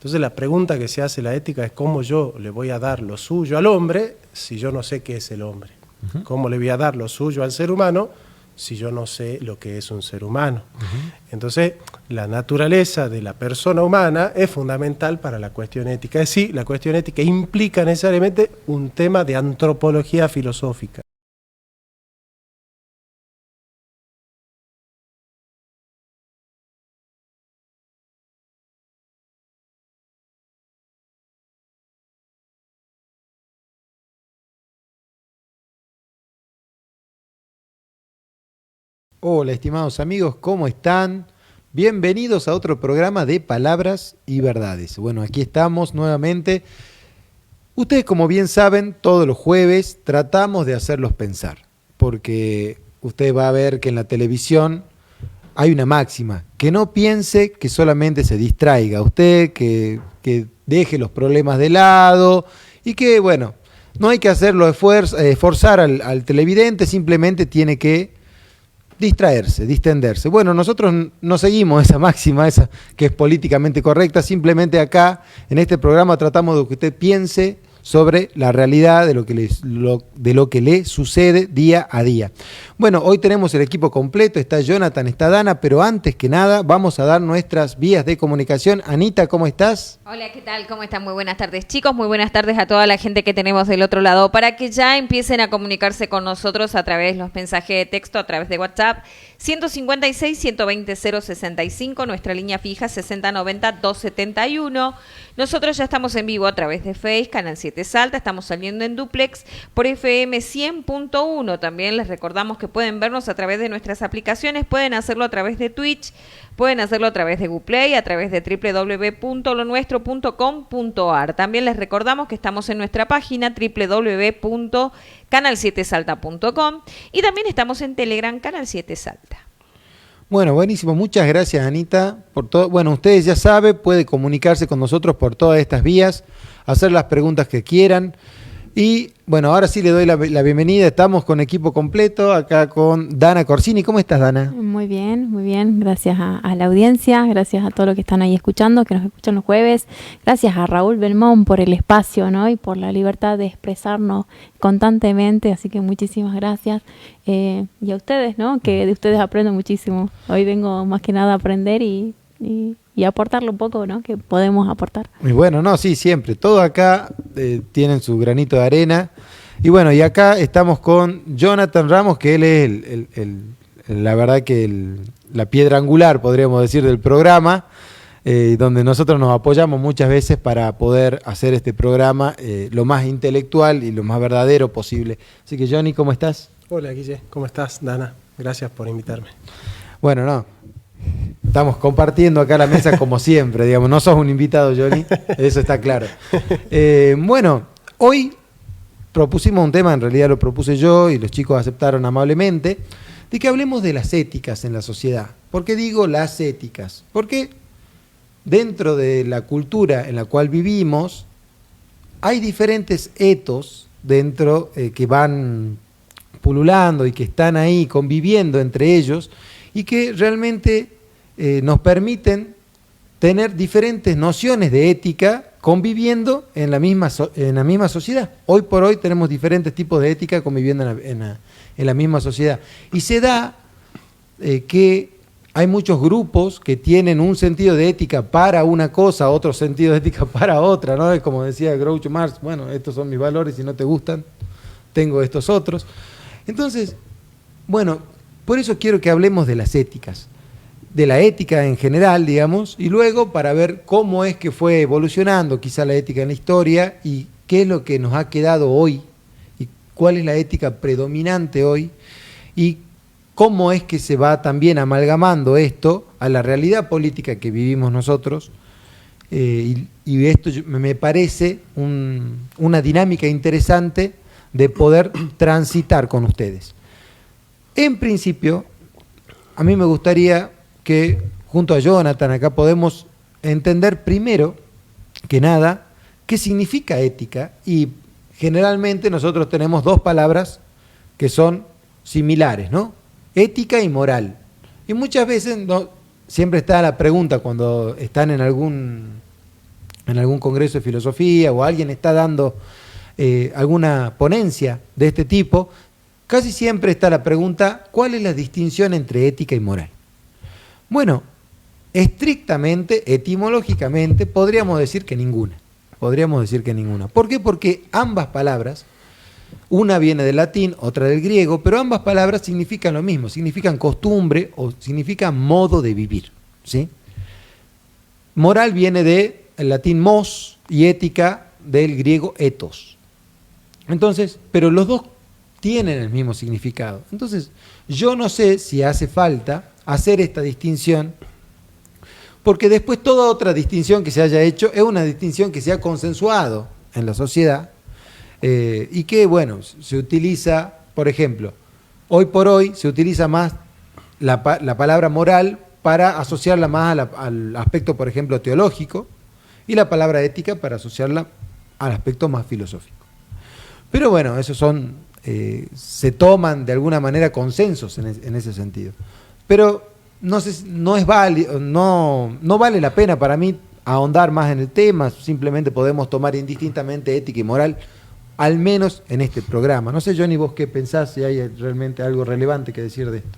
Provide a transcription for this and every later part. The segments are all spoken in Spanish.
Entonces la pregunta que se hace la ética es cómo yo le voy a dar lo suyo al hombre si yo no sé qué es el hombre. ¿Cómo le voy a dar lo suyo al ser humano si yo no sé lo que es un ser humano? Entonces, la naturaleza de la persona humana es fundamental para la cuestión ética. Es decir, la cuestión ética implica necesariamente un tema de antropología filosófica. Hola, estimados amigos, ¿cómo están? Bienvenidos a otro programa de Palabras y Verdades. Bueno, aquí estamos nuevamente. Ustedes, como bien saben, todos los jueves tratamos de hacerlos pensar, porque usted va a ver que en la televisión hay una máxima, que no piense, que solamente se distraiga. Usted que deje los problemas de lado y que, bueno, no hay que hacerlo forzar al televidente, simplemente tiene que distraerse, distenderse. Bueno, nosotros no seguimos esa máxima, esa que es políticamente correcta, simplemente acá, en este programa, tratamos de que usted piense sobre la realidad de lo que le sucede día a día. Bueno, hoy tenemos el equipo completo, está Jonathan, está Dana, pero antes que nada vamos a dar nuestras vías de comunicación. Anita, ¿cómo estás? Hola, ¿qué tal? ¿Cómo están? Muy buenas tardes, chicos. Muy buenas tardes a toda la gente que tenemos del otro lado para que ya empiecen a comunicarse con nosotros a través de los mensajes de texto, a través de WhatsApp 156-120-065, nuestra línea fija 6090-271. Nosotros ya estamos en vivo a través de Facebook, Canal 7 Salta, estamos saliendo en duplex por FM 100.1. También les recordamos que pueden vernos a través de nuestras aplicaciones, pueden hacerlo a través de Twitch, pueden hacerlo a través de Google Play, a través de www.lonuestro.com.ar. También les recordamos que estamos en nuestra página www.canal7salta.com y también estamos en Telegram, Canal 7 Salta. Bueno, buenísimo. Muchas gracias, Anita, por todo. Bueno, ustedes ya saben, puede comunicarse con nosotros por todas estas vías, hacer las preguntas que quieran. Y bueno, ahora sí le doy la bienvenida. Estamos con equipo completo, acá con Dana Corsini. ¿Cómo estás, Dana? Muy bien, muy bien. Gracias a la audiencia, gracias a todos los que están ahí escuchando, que nos escuchan los jueves. Gracias a Raúl Belmont por el espacio, ¿no? Y por la libertad de expresarnos constantemente. Así que muchísimas gracias. Y a ustedes, ¿no? Que de ustedes aprendo muchísimo. Hoy vengo más que nada a aprender y aportarle un poco, ¿no? Que podemos aportar. Y bueno, no, sí, siempre. Todo acá tienen su granito de arena. Y bueno, y acá estamos con Jonathan Ramos, que él es la verdad que la piedra angular, podríamos decir, del programa, donde nosotros nos apoyamos muchas veces para poder hacer este programa lo más intelectual y lo más verdadero posible. Así que, Johnny, ¿cómo estás? Hola, Guille. ¿Cómo estás, Dana? Gracias por invitarme. Bueno, no. Estamos compartiendo acá la mesa como siempre, digamos, no sos un invitado, Johnny, eso está claro. Bueno, hoy propusimos un tema, en realidad lo propuse yo y los chicos aceptaron amablemente, de que hablemos de las éticas en la sociedad. ¿Por qué digo las éticas? Porque dentro de la cultura en la cual vivimos hay diferentes etos dentro que van pululando y que están ahí conviviendo entre ellos y que realmente nos permiten tener diferentes nociones de ética conviviendo en la misma sociedad. Hoy por hoy tenemos diferentes tipos de ética conviviendo en la misma sociedad. Y se da que hay muchos grupos que tienen un sentido de ética para una cosa, otro sentido de ética para otra, ¿no? Es como decía Groucho Marx, bueno, estos son mis valores, si no te gustan, tengo estos otros. Entonces, bueno, por eso quiero que hablemos de las éticas, de la ética en general, digamos, y luego para ver cómo es que fue evolucionando quizá la ética en la historia y qué es lo que nos ha quedado hoy y cuál es la ética predominante hoy y cómo es que se va también amalgamando esto a la realidad política que vivimos nosotros. Y esto me parece una dinámica interesante de poder transitar con ustedes. En principio, a mí me gustaría que junto a Jonathan acá podemos entender primero que nada qué significa ética, y generalmente nosotros tenemos dos palabras que son similares, ¿no? Ética y moral. Y muchas veces siempre está la pregunta cuando están en algún en algún congreso de filosofía o alguien está dando alguna ponencia de este tipo, casi siempre está la pregunta, ¿cuál es la distinción entre ética y moral? Bueno, estrictamente, etimológicamente, podríamos decir que ninguna. ¿Por qué? Porque ambas palabras, una viene del latín, otra del griego, pero ambas palabras significan lo mismo, significan costumbre o significan modo de vivir, ¿sí? Moral viene del latín mos y ética del griego ethos. Entonces, pero los dos tienen el mismo significado. Entonces, yo no sé si hace falta hacer esta distinción, porque después toda otra distinción que se haya hecho es una distinción que se ha consensuado en la sociedad y que, bueno, se utiliza, por ejemplo, hoy por hoy se utiliza más la palabra moral para asociarla más al aspecto, por ejemplo, teológico, y la palabra ética para asociarla al aspecto más filosófico. Pero bueno, esos son, se toman de alguna manera consensos en ese sentido. Pero no vale la pena para mí ahondar más en el tema, simplemente podemos tomar indistintamente ética y moral, al menos en este programa. No sé, Johnny, vos qué pensás, si hay realmente algo relevante que decir de esto.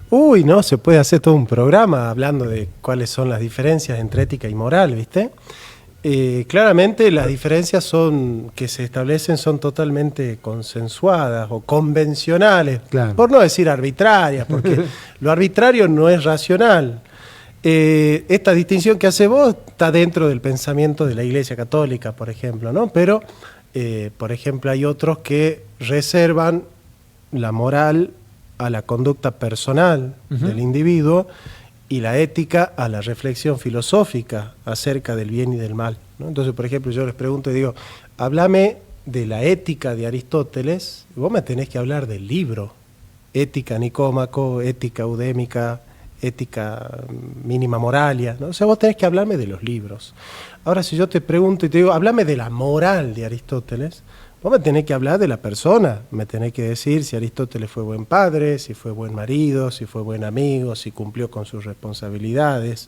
Uy, no, se puede hacer todo un programa hablando de cuáles son las diferencias entre ética y moral, ¿viste? Claramente las diferencias que se establecen son totalmente consensuadas o convencionales, claro, por no decir arbitrarias, porque lo arbitrario no es racional. Esta distinción que hace vos está dentro del pensamiento de la Iglesia Católica, por ejemplo, ¿no? Pero, por ejemplo, hay otros que reservan la moral a la conducta personal del individuo y la ética a la reflexión filosófica acerca del bien y del mal, ¿no? Entonces, por ejemplo, yo les pregunto y digo, háblame de la ética de Aristóteles, y vos me tenés que hablar del libro, Ética Nicómaco, Ética Eudémica, Ética Mínima Moralia, ¿no? O sea, vos tenés que hablarme de los libros. Ahora, si yo te pregunto y te digo, háblame de la moral de Aristóteles, vos me tenés que hablar de la persona, me tenés que decir si Aristóteles fue buen padre, si fue buen marido, si fue buen amigo, si cumplió con sus responsabilidades,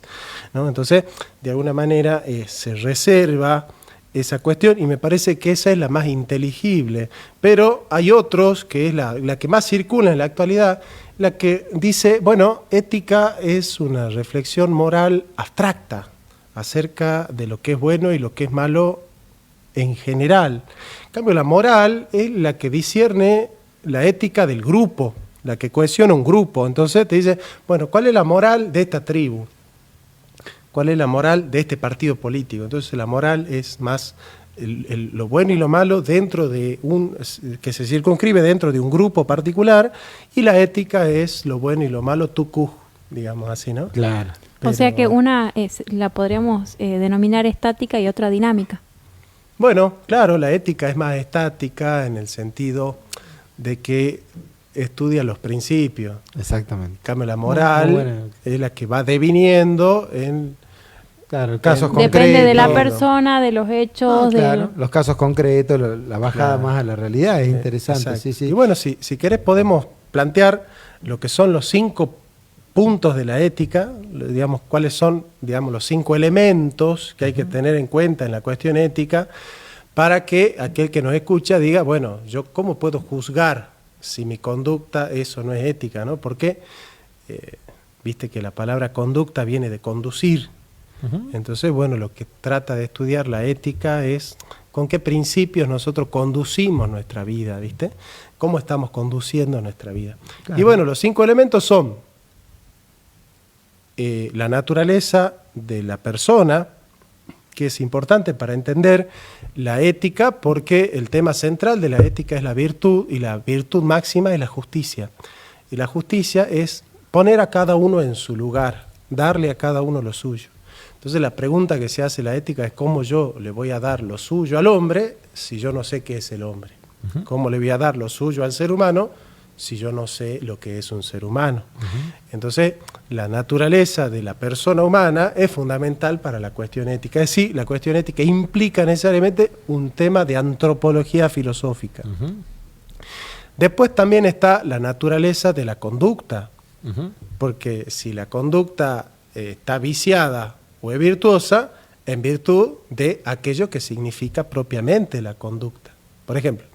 ¿no? Entonces, de alguna manera se reserva esa cuestión y me parece que esa es la más inteligible. Pero hay otros, que es la que más circula en la actualidad, la que dice, bueno, ética es una reflexión moral abstracta acerca de lo que es bueno y lo que es malo en general. En cambio, la moral es la que discierne la ética del grupo, la que cohesiona un grupo. Entonces te dice, bueno, ¿cuál es la moral de esta tribu? ¿Cuál es la moral de este partido político? Entonces la moral es más lo bueno y lo malo dentro de que se circunscribe dentro de un grupo particular, y la ética es lo bueno y lo malo tucu, digamos así, ¿no? Claro. O sea que una la podríamos denominar estática y otra dinámica. Bueno, claro, la ética es más estática en el sentido de que estudia los principios. Exactamente. En cambio, la moral es la que va deviniendo en casos concretos. Depende de la persona, de los hechos. Claro, los casos concretos, la bajada más a la realidad, es interesante. Sí, sí. Y bueno, si querés podemos plantear lo que son los 5 puntos de la ética, digamos, cuáles son, digamos, los 5 elementos que hay que tener en cuenta en la cuestión ética, para que aquel que nos escucha diga, bueno, yo cómo puedo juzgar si mi conducta es o no es ética, ¿no? Porque viste que la palabra conducta viene de conducir. Entonces, bueno, lo que trata de estudiar la ética es con qué principios nosotros conducimos nuestra vida, ¿viste? Cómo estamos conduciendo nuestra vida. Claro. Y bueno, los 5 elementos son la naturaleza de la persona, que es importante para entender la ética, porque el tema central de la ética es la virtud, y la virtud máxima es la justicia. Y la justicia es poner a cada uno en su lugar, darle a cada uno lo suyo. Entonces la pregunta que se hace la ética es cómo yo le voy a dar lo suyo al hombre si yo no sé qué es el hombre. ¿Cómo le voy a dar lo suyo al ser humano si yo no sé lo que es un ser humano? Entonces, la naturaleza de la persona humana es fundamental para la cuestión ética. Es decir, la cuestión ética implica necesariamente un tema de antropología filosófica. Después también está la naturaleza de la conducta, porque si la conducta está viciada o es virtuosa, en virtud de aquello que significa propiamente la conducta. Por ejemplo,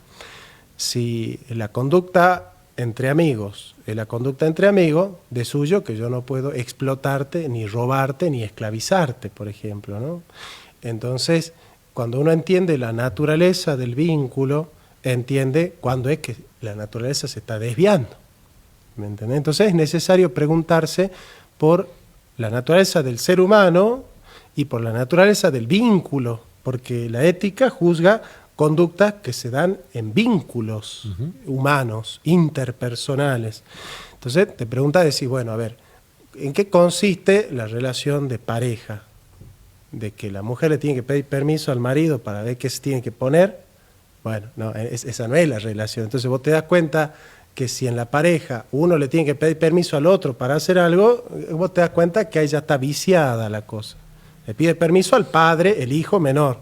si la conducta entre amigos es la conducta entre amigos, de suyo que yo no puedo explotarte, ni robarte, ni esclavizarte, por ejemplo, ¿no? Entonces, cuando uno entiende la naturaleza del vínculo, entiende cuándo es que la naturaleza se está desviando. ¿Me entiendes? Entonces es necesario preguntarse por la naturaleza del ser humano y por la naturaleza del vínculo, porque la ética juzga conductas que se dan en vínculos humanos, interpersonales. Entonces te preguntas, decir, bueno, a ver, ¿en qué consiste la relación de pareja? De que la mujer le tiene que pedir permiso al marido para ver qué se tiene que poner. Bueno, no, esa no es la relación. Entonces vos te das cuenta que si en la pareja uno le tiene que pedir permiso al otro para hacer algo, vos te das cuenta que ahí ya está viciada la cosa. Le pide permiso al padre, el hijo menor,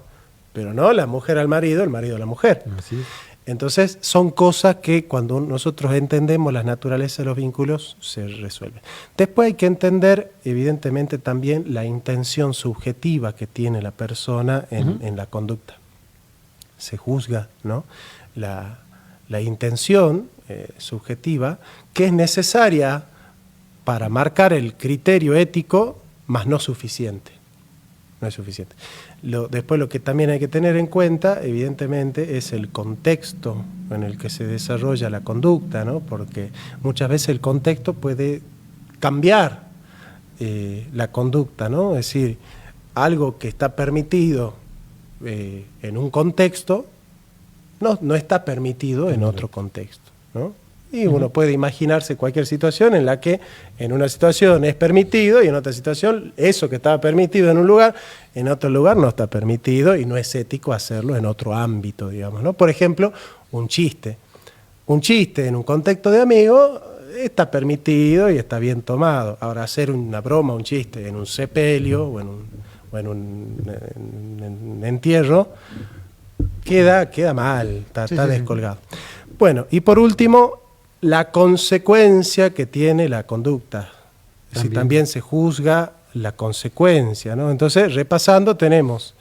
pero no la mujer al marido, el marido a la mujer. Así es. Entonces son cosas que cuando nosotros entendemos la naturaleza de los vínculos se resuelven. Después hay que entender evidentemente también la intención subjetiva que tiene la persona en la conducta. Se juzga, ¿no? La intención subjetiva que es necesaria para marcar el criterio ético, mas no suficiente. No es suficiente. Después lo que también hay que tener en cuenta, evidentemente, es el contexto en el que se desarrolla la conducta, ¿no? Porque muchas veces el contexto puede cambiar la conducta, ¿no? Es decir, algo que está permitido en un contexto no está permitido en otro contexto, ¿no? Y uno puede imaginarse cualquier situación en la que en una situación es permitido y en otra situación eso que estaba permitido en un lugar, en otro lugar no está permitido y no es ético hacerlo en otro ámbito, digamos, ¿no? Por ejemplo, un chiste. Un chiste en un contexto de amigos está permitido y está bien tomado. Ahora, hacer una broma, un chiste en un sepelio o en un entierro, queda mal, está descolgado. Bueno, y por último, la consecuencia que tiene la conducta. Si también se juzga la consecuencia, ¿no? Entonces, repasando, tenemos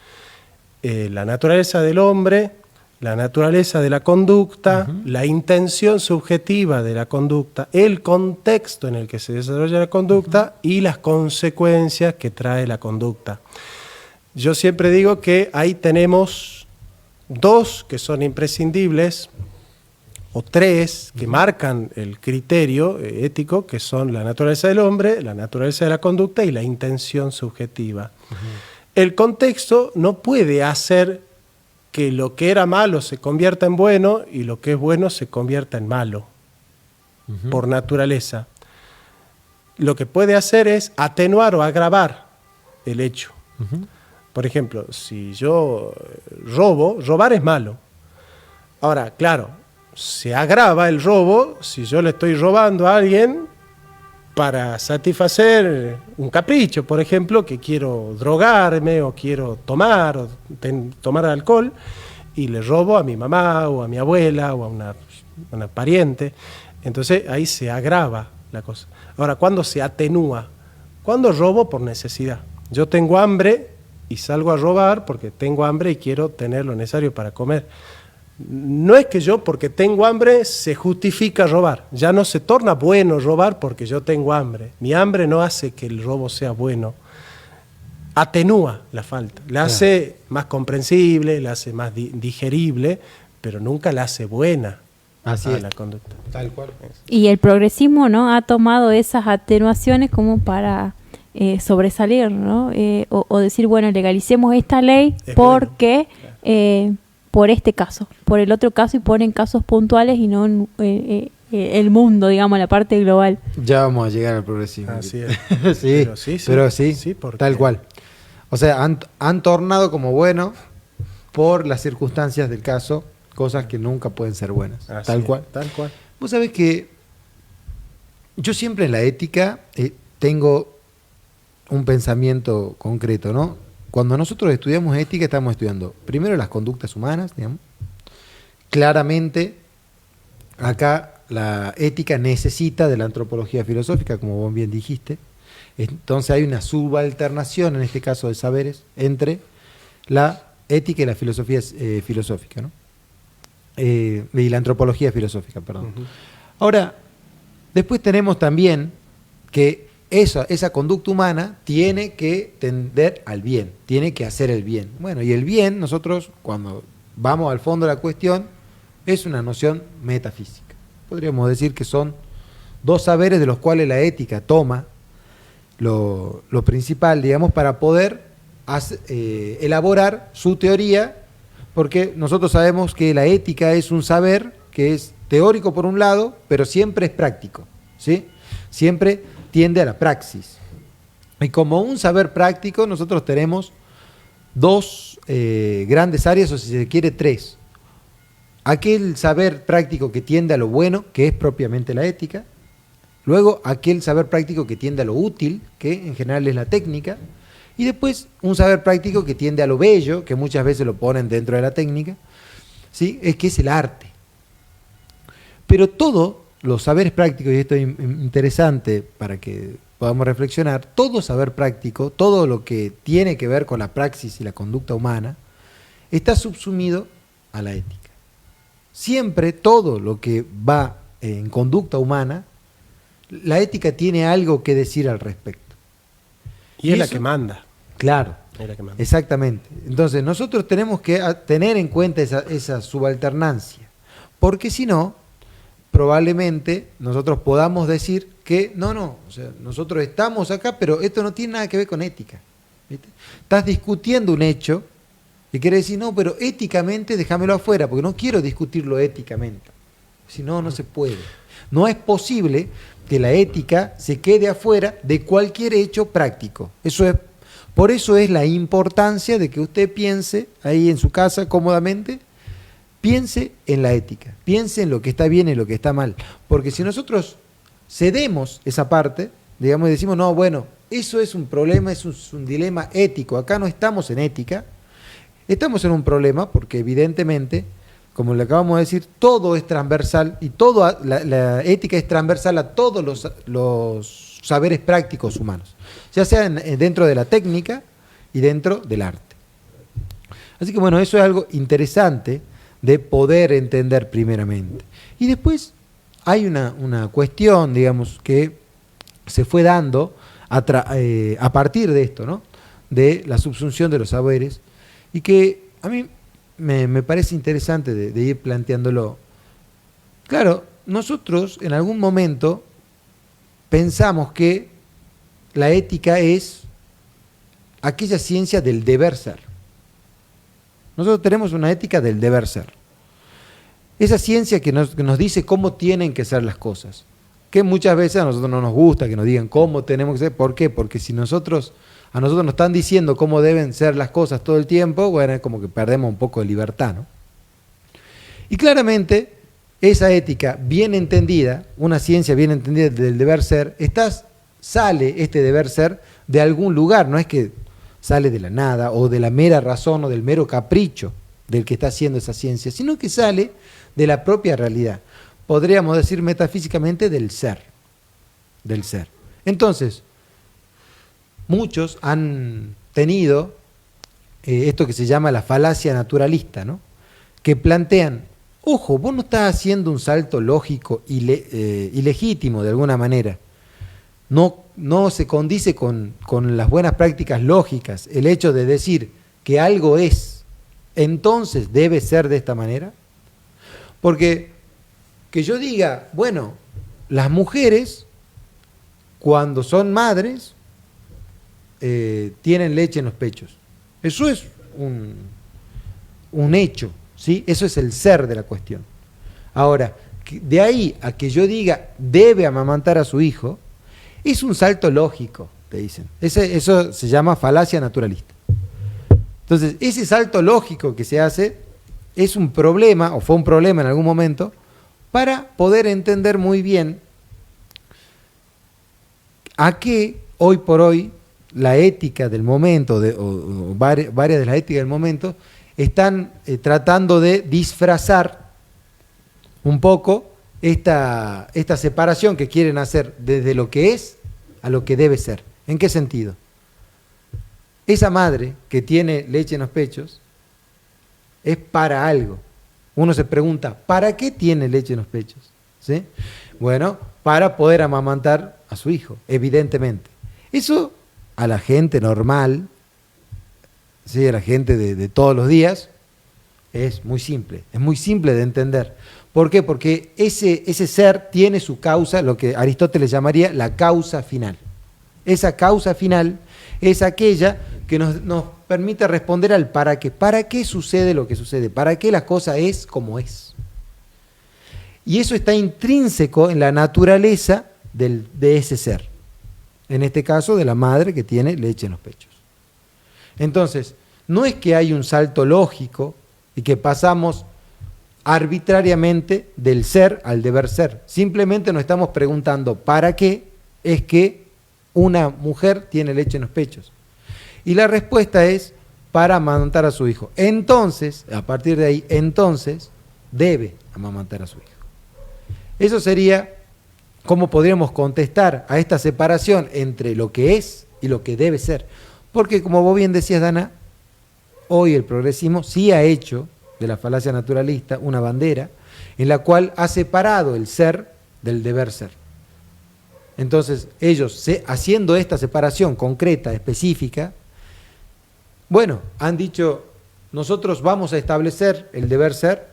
la naturaleza del hombre, la naturaleza de la conducta, la intención subjetiva de la conducta, el contexto en el que se desarrolla la conducta y las consecuencias que trae la conducta. Yo siempre digo que ahí tenemos dos que son imprescindibles, o tres que marcan el criterio ético, que son la naturaleza del hombre, la naturaleza de la conducta y la intención subjetiva. El contexto no puede hacer que lo que era malo se convierta en bueno y lo que es bueno se convierta en malo, por naturaleza. Lo que puede hacer es atenuar o agravar el hecho. Por ejemplo, si yo robar es malo. Ahora, claro, se agrava el robo si yo le estoy robando a alguien para satisfacer un capricho, por ejemplo, que quiero drogarme o quiero tomar alcohol y le robo a mi mamá o a mi abuela o a una pariente. Entonces ahí se agrava la cosa. Ahora, ¿cuándo se atenúa? Cuando robo por necesidad. Yo tengo hambre y salgo a robar porque tengo hambre y quiero tener lo necesario para comer. No es que yo porque tengo hambre se justifica robar. Ya no se torna bueno robar porque yo tengo hambre. Mi hambre no hace que el robo sea bueno. Atenúa la falta. La hace más comprensible, la hace más digerible, pero nunca la hace buena. Así es la conducta. Tal cual. Y el progresismo, ¿no?, ha tomado esas atenuaciones como para sobresalir, ¿no? O decir, bueno, legalicemos esta ley porque... Bueno, por este caso, por el otro caso y ponen casos puntuales y no el mundo, digamos, la parte global. Ya vamos a llegar al progresismo. Así es. Pero sí, tal cual. O sea, han tornado como bueno por las circunstancias del caso cosas que nunca pueden ser buenas. Tal cual. Vos sabés que yo siempre en la ética tengo un pensamiento concreto, ¿no? Cuando nosotros estudiamos ética, estamos estudiando primero las conductas humanas, digamos. Claramente, acá la ética necesita de la antropología filosófica, como vos bien dijiste. Entonces hay una subalternación, en este caso de saberes, entre la ética y la filosofía filosófica, ¿no? Y la antropología filosófica, perdón. Ahora, después tenemos también que esa conducta humana tiene que tender al bien, tiene que hacer el bien. Bueno, y el bien, nosotros, cuando vamos al fondo de la cuestión, es una noción metafísica. Podríamos decir que son dos saberes de los cuales la ética toma lo principal, digamos, para poder elaborar su teoría, porque nosotros sabemos que la ética es un saber que es teórico por un lado, pero siempre es práctico, ¿sí? Siempre tiende a la praxis. Y como un saber práctico, nosotros tenemos dos grandes áreas, o si se quiere, tres. Aquel saber práctico que tiende a lo bueno, que es propiamente la ética. Luego, aquel saber práctico que tiende a lo útil, que en general es la técnica. Y después, un saber práctico que tiende a lo bello, que muchas veces lo ponen dentro de la técnica, ¿sí? Que es el arte. Pero todos los saberes prácticos, y esto es interesante para que podamos reflexionar, todo saber práctico, todo lo que tiene que ver con la praxis y la conducta humana, está subsumido a la ética. Siempre todo lo que va en conducta humana, la ética tiene algo que decir al respecto. Y es la que manda. Claro, Es la que manda. exactamente. Entonces nosotros tenemos que tener en cuenta esa subalternancia, porque si no, probablemente nosotros podamos decir que no, o sea, nosotros estamos acá, pero esto no tiene nada que ver con ética, ¿viste? Estás discutiendo un hecho y quieres decir, no, pero éticamente déjamelo afuera, porque no quiero discutirlo éticamente. Si no, no se puede. No es posible que la ética se quede afuera de cualquier hecho práctico. Por eso es la importancia de que usted piense ahí en su casa cómodamente, piense en la ética, piense en lo que está bien y lo que está mal. Porque si nosotros cedemos esa parte, digamos, y decimos, no, bueno, eso es un problema, es un dilema ético, acá no estamos en ética, estamos en un problema porque evidentemente, como le acabamos de decir, todo es transversal y la ética es transversal a todos los saberes prácticos humanos, ya sea dentro de la técnica y dentro del arte. Así que bueno, eso es algo interesante de poder entender primeramente. Y después hay una cuestión, digamos, que se fue dando a partir de esto, ¿no? De la subsunción de los saberes, y que a mí me parece interesante de ir planteándolo. Claro, nosotros en algún momento pensamos que la ética es aquella ciencia del deber ser. Nosotros tenemos una ética del deber ser. Esa ciencia que nos dice cómo tienen que ser las cosas. Que muchas veces a nosotros no nos gusta que nos digan cómo tenemos que ser. ¿Por qué? Porque si a nosotros nos están diciendo cómo deben ser las cosas todo el tiempo, bueno, es como que perdemos un poco de libertad, ¿no? Y claramente, esa ética bien entendida, una ciencia bien entendida del deber ser, sale este deber ser de algún lugar, no es que sale de la nada o de la mera razón o del mero capricho del que está haciendo esa ciencia, sino que sale de la propia realidad. Podríamos decir metafísicamente del ser. Entonces, muchos han tenido esto que se llama la falacia naturalista, ¿no? Que plantean, ojo, vos no estás haciendo un salto lógico ilegítimo de alguna manera. No se condice con las buenas prácticas lógicas el hecho de decir que algo es, entonces debe ser de esta manera. Porque que yo diga, bueno, las mujeres cuando son madres tienen leche en los pechos. Eso es un hecho, ¿sí? Eso es el ser de la cuestión. Ahora, de ahí a que yo diga debe amamantar a su hijo, es un salto lógico, te dicen. Eso se llama falacia naturalista. Entonces, ese salto lógico que se hace es un problema, o fue un problema en algún momento, para poder entender muy bien a qué hoy por hoy la ética del momento, o varias de las éticas del momento, están tratando de disfrazar un poco esta separación que quieren hacer desde lo que es a lo que debe ser. ¿En qué sentido? Esa madre que tiene leche en los pechos es para algo. Uno se pregunta, ¿para qué tiene leche en los pechos? ¿Sí? Bueno, para poder amamantar a su hijo, evidentemente. Eso a la gente normal, ¿sí? A la gente de todos los días, es muy simple de entender. ¿Por qué? Porque ese ser tiene su causa, lo que Aristóteles llamaría la causa final. Esa causa final es aquella que nos permite responder al para qué. ¿Para qué sucede lo que sucede? ¿Para qué la cosa es como es? Y eso está intrínseco en la naturaleza de ese ser. En este caso, de la madre que tiene leche en los pechos. Entonces, no es que hay un salto lógico y que pasamos arbitrariamente del ser al deber ser. Simplemente nos estamos preguntando ¿para qué es que una mujer tiene leche en los pechos? Y la respuesta es para amamantar a su hijo. Entonces, a partir de ahí, entonces debe amamantar a su hijo. Eso sería cómo podríamos contestar a esta separación entre lo que es y lo que debe ser. Porque como vos bien decías, Dana, hoy el progresismo sí ha hecho de la falacia naturalista una bandera en la cual ha separado el ser del deber ser. Entonces, ellos, haciendo esta separación concreta, específica, bueno, han dicho, nosotros vamos a establecer el deber ser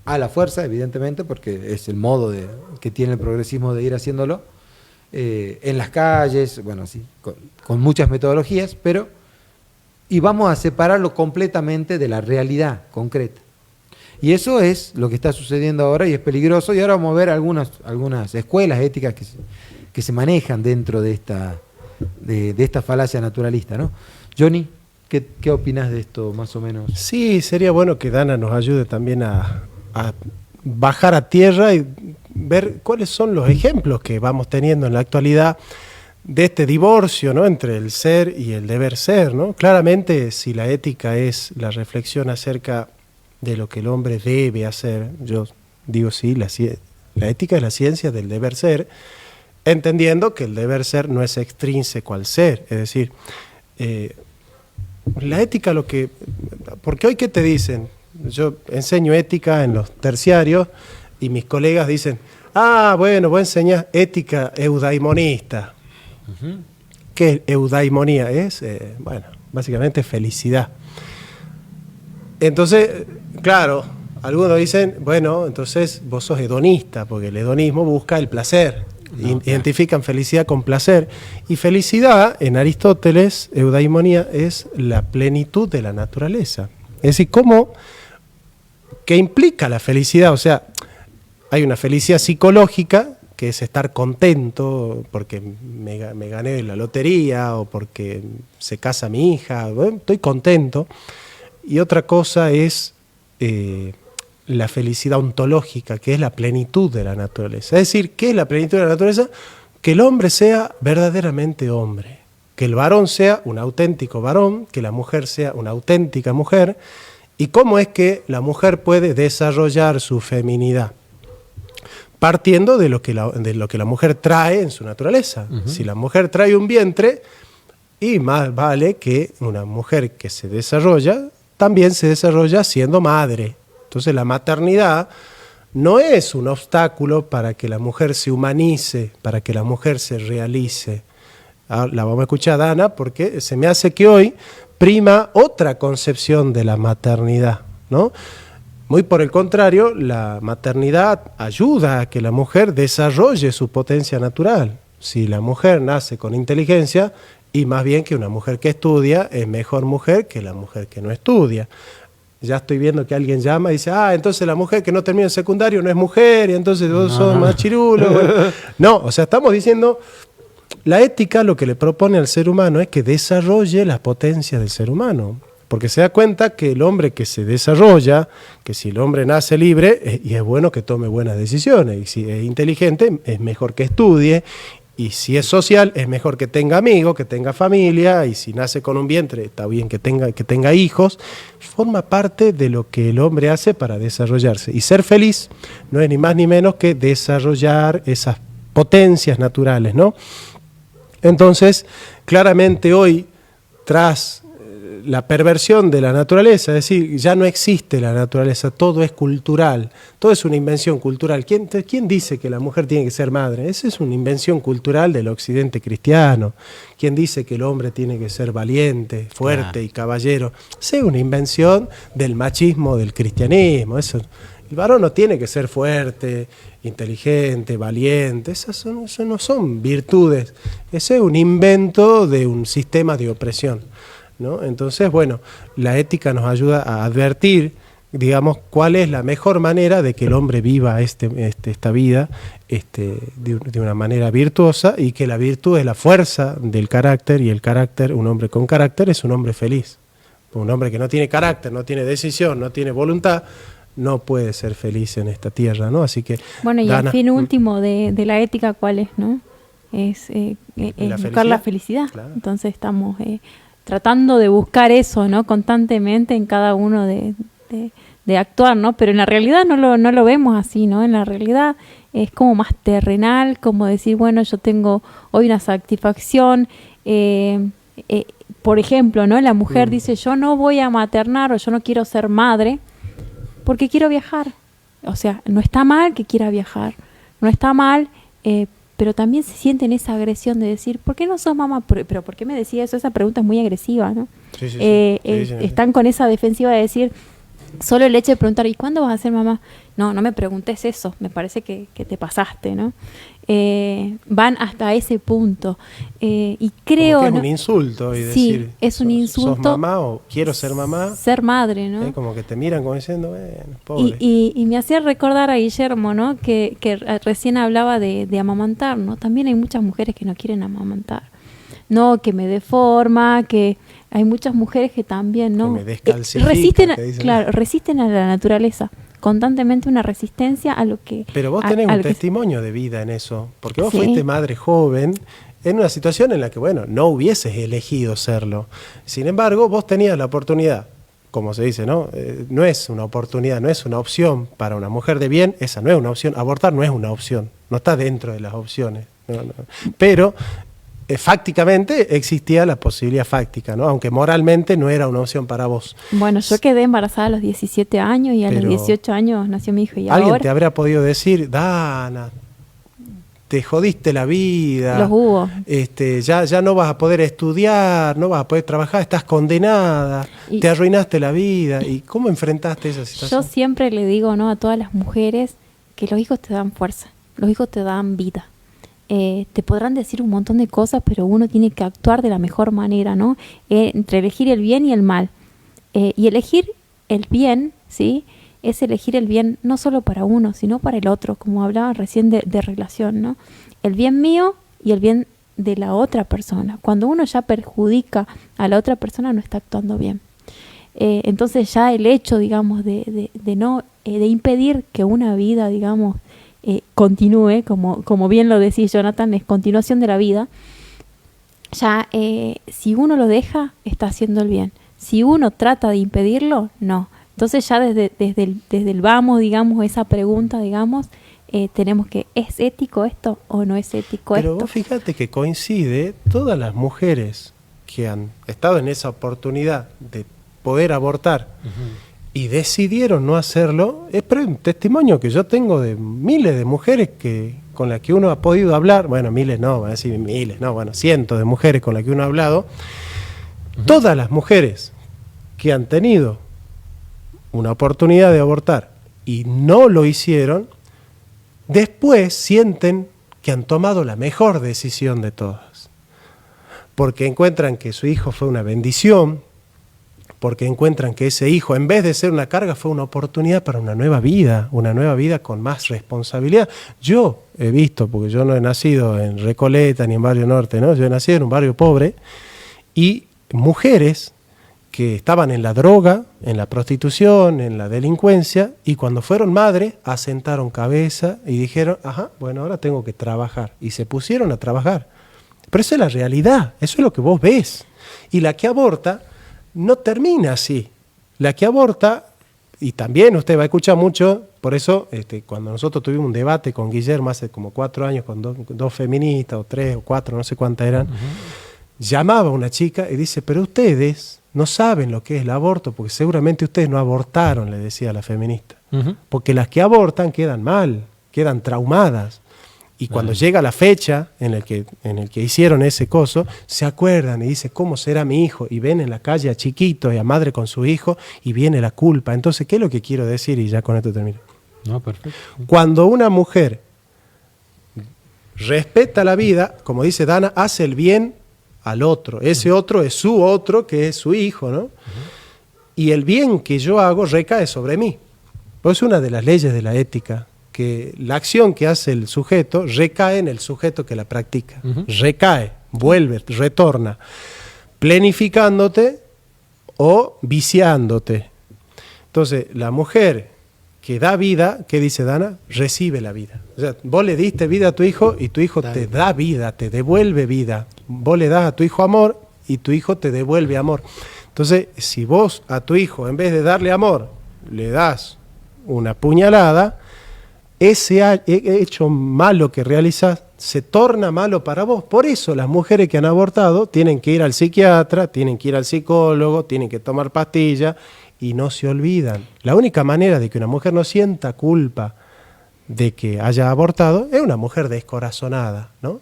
a la fuerza, evidentemente, porque es el modo que tiene el progresismo de ir haciéndolo, en las calles, bueno, sí, con muchas metodologías, y vamos a separarlo completamente de la realidad concreta. Y eso es lo que está sucediendo ahora y es peligroso, y ahora vamos a ver algunas escuelas éticas que se manejan dentro de esta falacia naturalista, ¿no? Johnny, ¿qué opinas de esto más o menos? Sí, sería bueno que Dana nos ayude también a bajar a tierra y ver cuáles son los ejemplos que vamos teniendo en la actualidad de este divorcio, ¿no?, entre el ser y el deber ser, ¿no? Claramente, si la ética es la reflexión acerca de lo que el hombre debe hacer, yo digo sí, la ética es la ciencia del deber ser, entendiendo que el deber ser no es extrínseco al ser, es decir, la ética porque hoy ¿qué te dicen? Yo enseño ética en los terciarios y mis colegas dicen, bueno, voy a enseñar ética eudaimonista. Uh-huh. ¿Qué es eudaimonía? Es, básicamente felicidad. Entonces, claro, algunos dicen, bueno, entonces vos sos hedonista, porque el hedonismo busca el placer. Identifican felicidad con placer. Y felicidad, en Aristóteles, eudaimonía, es la plenitud de la naturaleza. Es decir, ¿qué implica la felicidad? O sea, hay una felicidad psicológica, que es estar contento porque me gané la lotería o porque se casa mi hija, bueno, estoy contento. Y otra cosa es la felicidad ontológica, que es la plenitud de la naturaleza. Es decir, ¿qué es la plenitud de la naturaleza? Que el hombre sea verdaderamente hombre, que el varón sea un auténtico varón, que la mujer sea una auténtica mujer. ¿Y cómo es que la mujer puede desarrollar su feminidad? Partiendo de lo que la mujer trae en su naturaleza. Uh-huh. Si la mujer trae un vientre, y más vale que una mujer que se desarrolla, también se desarrolla siendo madre. Entonces la maternidad no es un obstáculo para que la mujer se humanice, para que la mujer se realice. Ahora, la vamos a escuchar, Dana, porque se me hace que hoy prima otra concepción de la maternidad, ¿no? Muy por el contrario, la maternidad ayuda a que la mujer desarrolle su potencia natural. Si la mujer nace con inteligencia, y más bien que una mujer que estudia es mejor mujer que la mujer que no estudia. Ya estoy viendo que alguien llama y dice, entonces la mujer que no termina el secundario no es mujer, y entonces todos son más chirulos. Bueno. No, o sea, estamos diciendo, la ética lo que le propone al ser humano es que desarrolle las potencias del ser humano. Porque se da cuenta que el hombre que se desarrolla, que si el hombre nace libre, y es bueno que tome buenas decisiones, y si es inteligente, es mejor que estudie, y si es social, es mejor que tenga amigos, que tenga familia, y si nace con un vientre, está bien que tenga hijos. Forma parte de lo que el hombre hace para desarrollarse. Y ser feliz no es ni más ni menos que desarrollar esas potencias naturales, ¿no? Entonces, claramente hoy, tras la perversión de la naturaleza, es decir, ya no existe la naturaleza, todo es cultural, todo es una invención cultural. ¿Quién dice que la mujer tiene que ser madre? Esa es una invención cultural del occidente cristiano. ¿Quién dice que el hombre tiene que ser valiente, fuerte y caballero? Esa es una invención del machismo del cristianismo. Eso, el varón no tiene que ser fuerte, inteligente, valiente, esas no son virtudes. Ese es un invento de un sistema de opresión, ¿no? Entonces, bueno, la ética nos ayuda a advertir, digamos, cuál es la mejor manera de que el hombre viva esta vida de una manera virtuosa, y que la virtud es la fuerza del carácter, y el carácter, un hombre con carácter es un hombre feliz. Un hombre que no tiene carácter, no tiene decisión, no tiene voluntad, no puede ser feliz en esta tierra, ¿no? Así que, bueno, y Dana, el fin último de la ética, ¿cuál es, no? Es buscar la felicidad. Claro. Entonces estamos tratando de buscar eso, ¿no? Constantemente en cada uno de actuar, ¿no? Pero en la realidad no lo vemos así, ¿no? En la realidad es como más terrenal, como decir, bueno, yo tengo hoy una satisfacción, por ejemplo, ¿no? La mujer dice, yo no voy a maternar, o yo no quiero ser madre porque quiero viajar. O sea, no está mal que quiera viajar, no está mal, pero también se siente en esa agresión de decir, ¿por qué no sos mamá? ¿Pero por qué me decía eso? Esa pregunta es muy agresiva, ¿no? Sí. Están con esa defensiva de decir, solo el hecho de preguntar, ¿y cuándo vas a ser mamá? No me preguntes eso, me parece que te pasaste, ¿no? Van hasta ese punto. Y creo... Como que es un insulto y sí, decir, es un insulto. ¿Sos mamá o quiero ser mamá? Ser madre, ¿no? Como que te miran como diciendo, bueno, pobre. Y me hacía recordar a Guillermo, ¿no? Que recién hablaba de amamantar, ¿no? También hay muchas mujeres que no quieren amamantar. No, que me deforma, que hay muchas mujeres que también, ¿no? Que me descalcifica, resisten, que dicen. claro, resisten a la naturaleza. Constantemente una resistencia a lo que... Pero vos tenés un testimonio de vida en eso, porque vos fuiste madre joven en una situación en la que, bueno, no hubieses elegido serlo. Sin embargo, vos tenías la oportunidad, como se dice, ¿no? No es una oportunidad, no es una opción para una mujer de bien, esa no es una opción. Abortar no es una opción, no está dentro de las opciones. No. Pero fácticamente existía la posibilidad fáctica, ¿no? Aunque moralmente no era una opción para vos. Bueno, yo quedé embarazada a los 17 años y a los 18 años nació mi hijo. Y alguien ahora te habrá podido decir, Dana, te jodiste la vida. Los hubo. Ya no vas a poder estudiar, no vas a poder trabajar, estás condenada, te arruinaste la vida. ¿Y cómo enfrentaste esa situación? Yo siempre le digo, ¿no?, a todas las mujeres que los hijos te dan fuerza, los hijos te dan vida. Te podrán decir un montón de cosas, pero uno tiene que actuar de la mejor manera, ¿no? Entre elegir el bien y el mal. Y elegir el bien, ¿sí?, es elegir el bien no solo para uno, sino para el otro, como hablaba recién de relación, ¿no? El bien mío y el bien de la otra persona. Cuando uno ya perjudica a la otra persona, no está actuando bien. Entonces ya el hecho, digamos, de impedir que una vida, digamos, continúe, como bien lo decís, Jonathan, es continuación de la vida. Ya si uno lo deja, está haciendo el bien. Si uno trata de impedirlo, no. Entonces ya desde el vamos, digamos, esa pregunta, digamos, tenemos que, ¿es ético esto o no es ético esto? Pero vos fíjate que coincide, todas las mujeres que han estado en esa oportunidad de poder abortar y decidieron no hacerlo, es un testimonio que yo tengo de miles de mujeres con las que uno ha podido hablar, bueno, miles no, van a decir miles, no, bueno, cientos de mujeres con las que uno ha hablado. Todas las mujeres que han tenido una oportunidad de abortar y no lo hicieron, después sienten que han tomado la mejor decisión de todas, porque encuentran que su hijo fue una bendición, porque encuentran que ese hijo, en vez de ser una carga, fue una oportunidad para una nueva vida con más responsabilidad. Yo he visto, porque yo no he nacido en Recoleta ni en Barrio Norte, ¿no? Yo he nacido en un barrio pobre, y mujeres que estaban en la droga, en la prostitución, en la delincuencia, y cuando fueron madres, asentaron cabeza y dijeron, bueno, ahora tengo que trabajar. Y se pusieron a trabajar. Pero eso es la realidad, eso es lo que vos ves. Y la que aborta no termina así. La que aborta y también usted va a escuchar mucho, por eso cuando nosotros tuvimos un debate con Guillermo hace como 4 años, con dos feministas, o 3 o 4, no sé cuántas eran, llamaba a una chica y dice, pero ustedes no saben lo que es el aborto, porque seguramente ustedes no abortaron, le decía a la feminista. Porque las que abortan quedan mal, quedan traumadas. Y cuando llega la fecha en el que hicieron ese coso, se acuerdan y dicen, ¿cómo será mi hijo? Y ven en la calle a chiquitos y a madre con su hijo y viene la culpa. Entonces, ¿qué es lo que quiero decir? Y ya con esto termino. No, perfecto. Cuando una mujer respeta la vida, como dice Dana, hace el bien al otro. Ese otro es su otro, que es su hijo, ¿no? Y el bien que yo hago recae sobre mí. Pues es una de las leyes de la ética, que la acción que hace el sujeto recae en el sujeto que la practica. Recae, vuelve, retorna, planificándote o viciándote. Entonces, la mujer que da vida, ¿qué dice Dana? Recibe la vida. O sea, vos le diste vida a tu hijo y tu hijo te da vida, te devuelve vida. Vos le das a tu hijo amor y tu hijo te devuelve amor. Entonces, si vos a tu hijo, en vez de darle amor, le das una puñalada, ese hecho malo que realizas se torna malo para vos. Por eso las mujeres que han abortado tienen que ir al psiquiatra, tienen que ir al psicólogo, tienen que tomar pastillas y no se olvidan. La única manera de que una mujer no sienta culpa de que haya abortado es una mujer descorazonada, ¿no?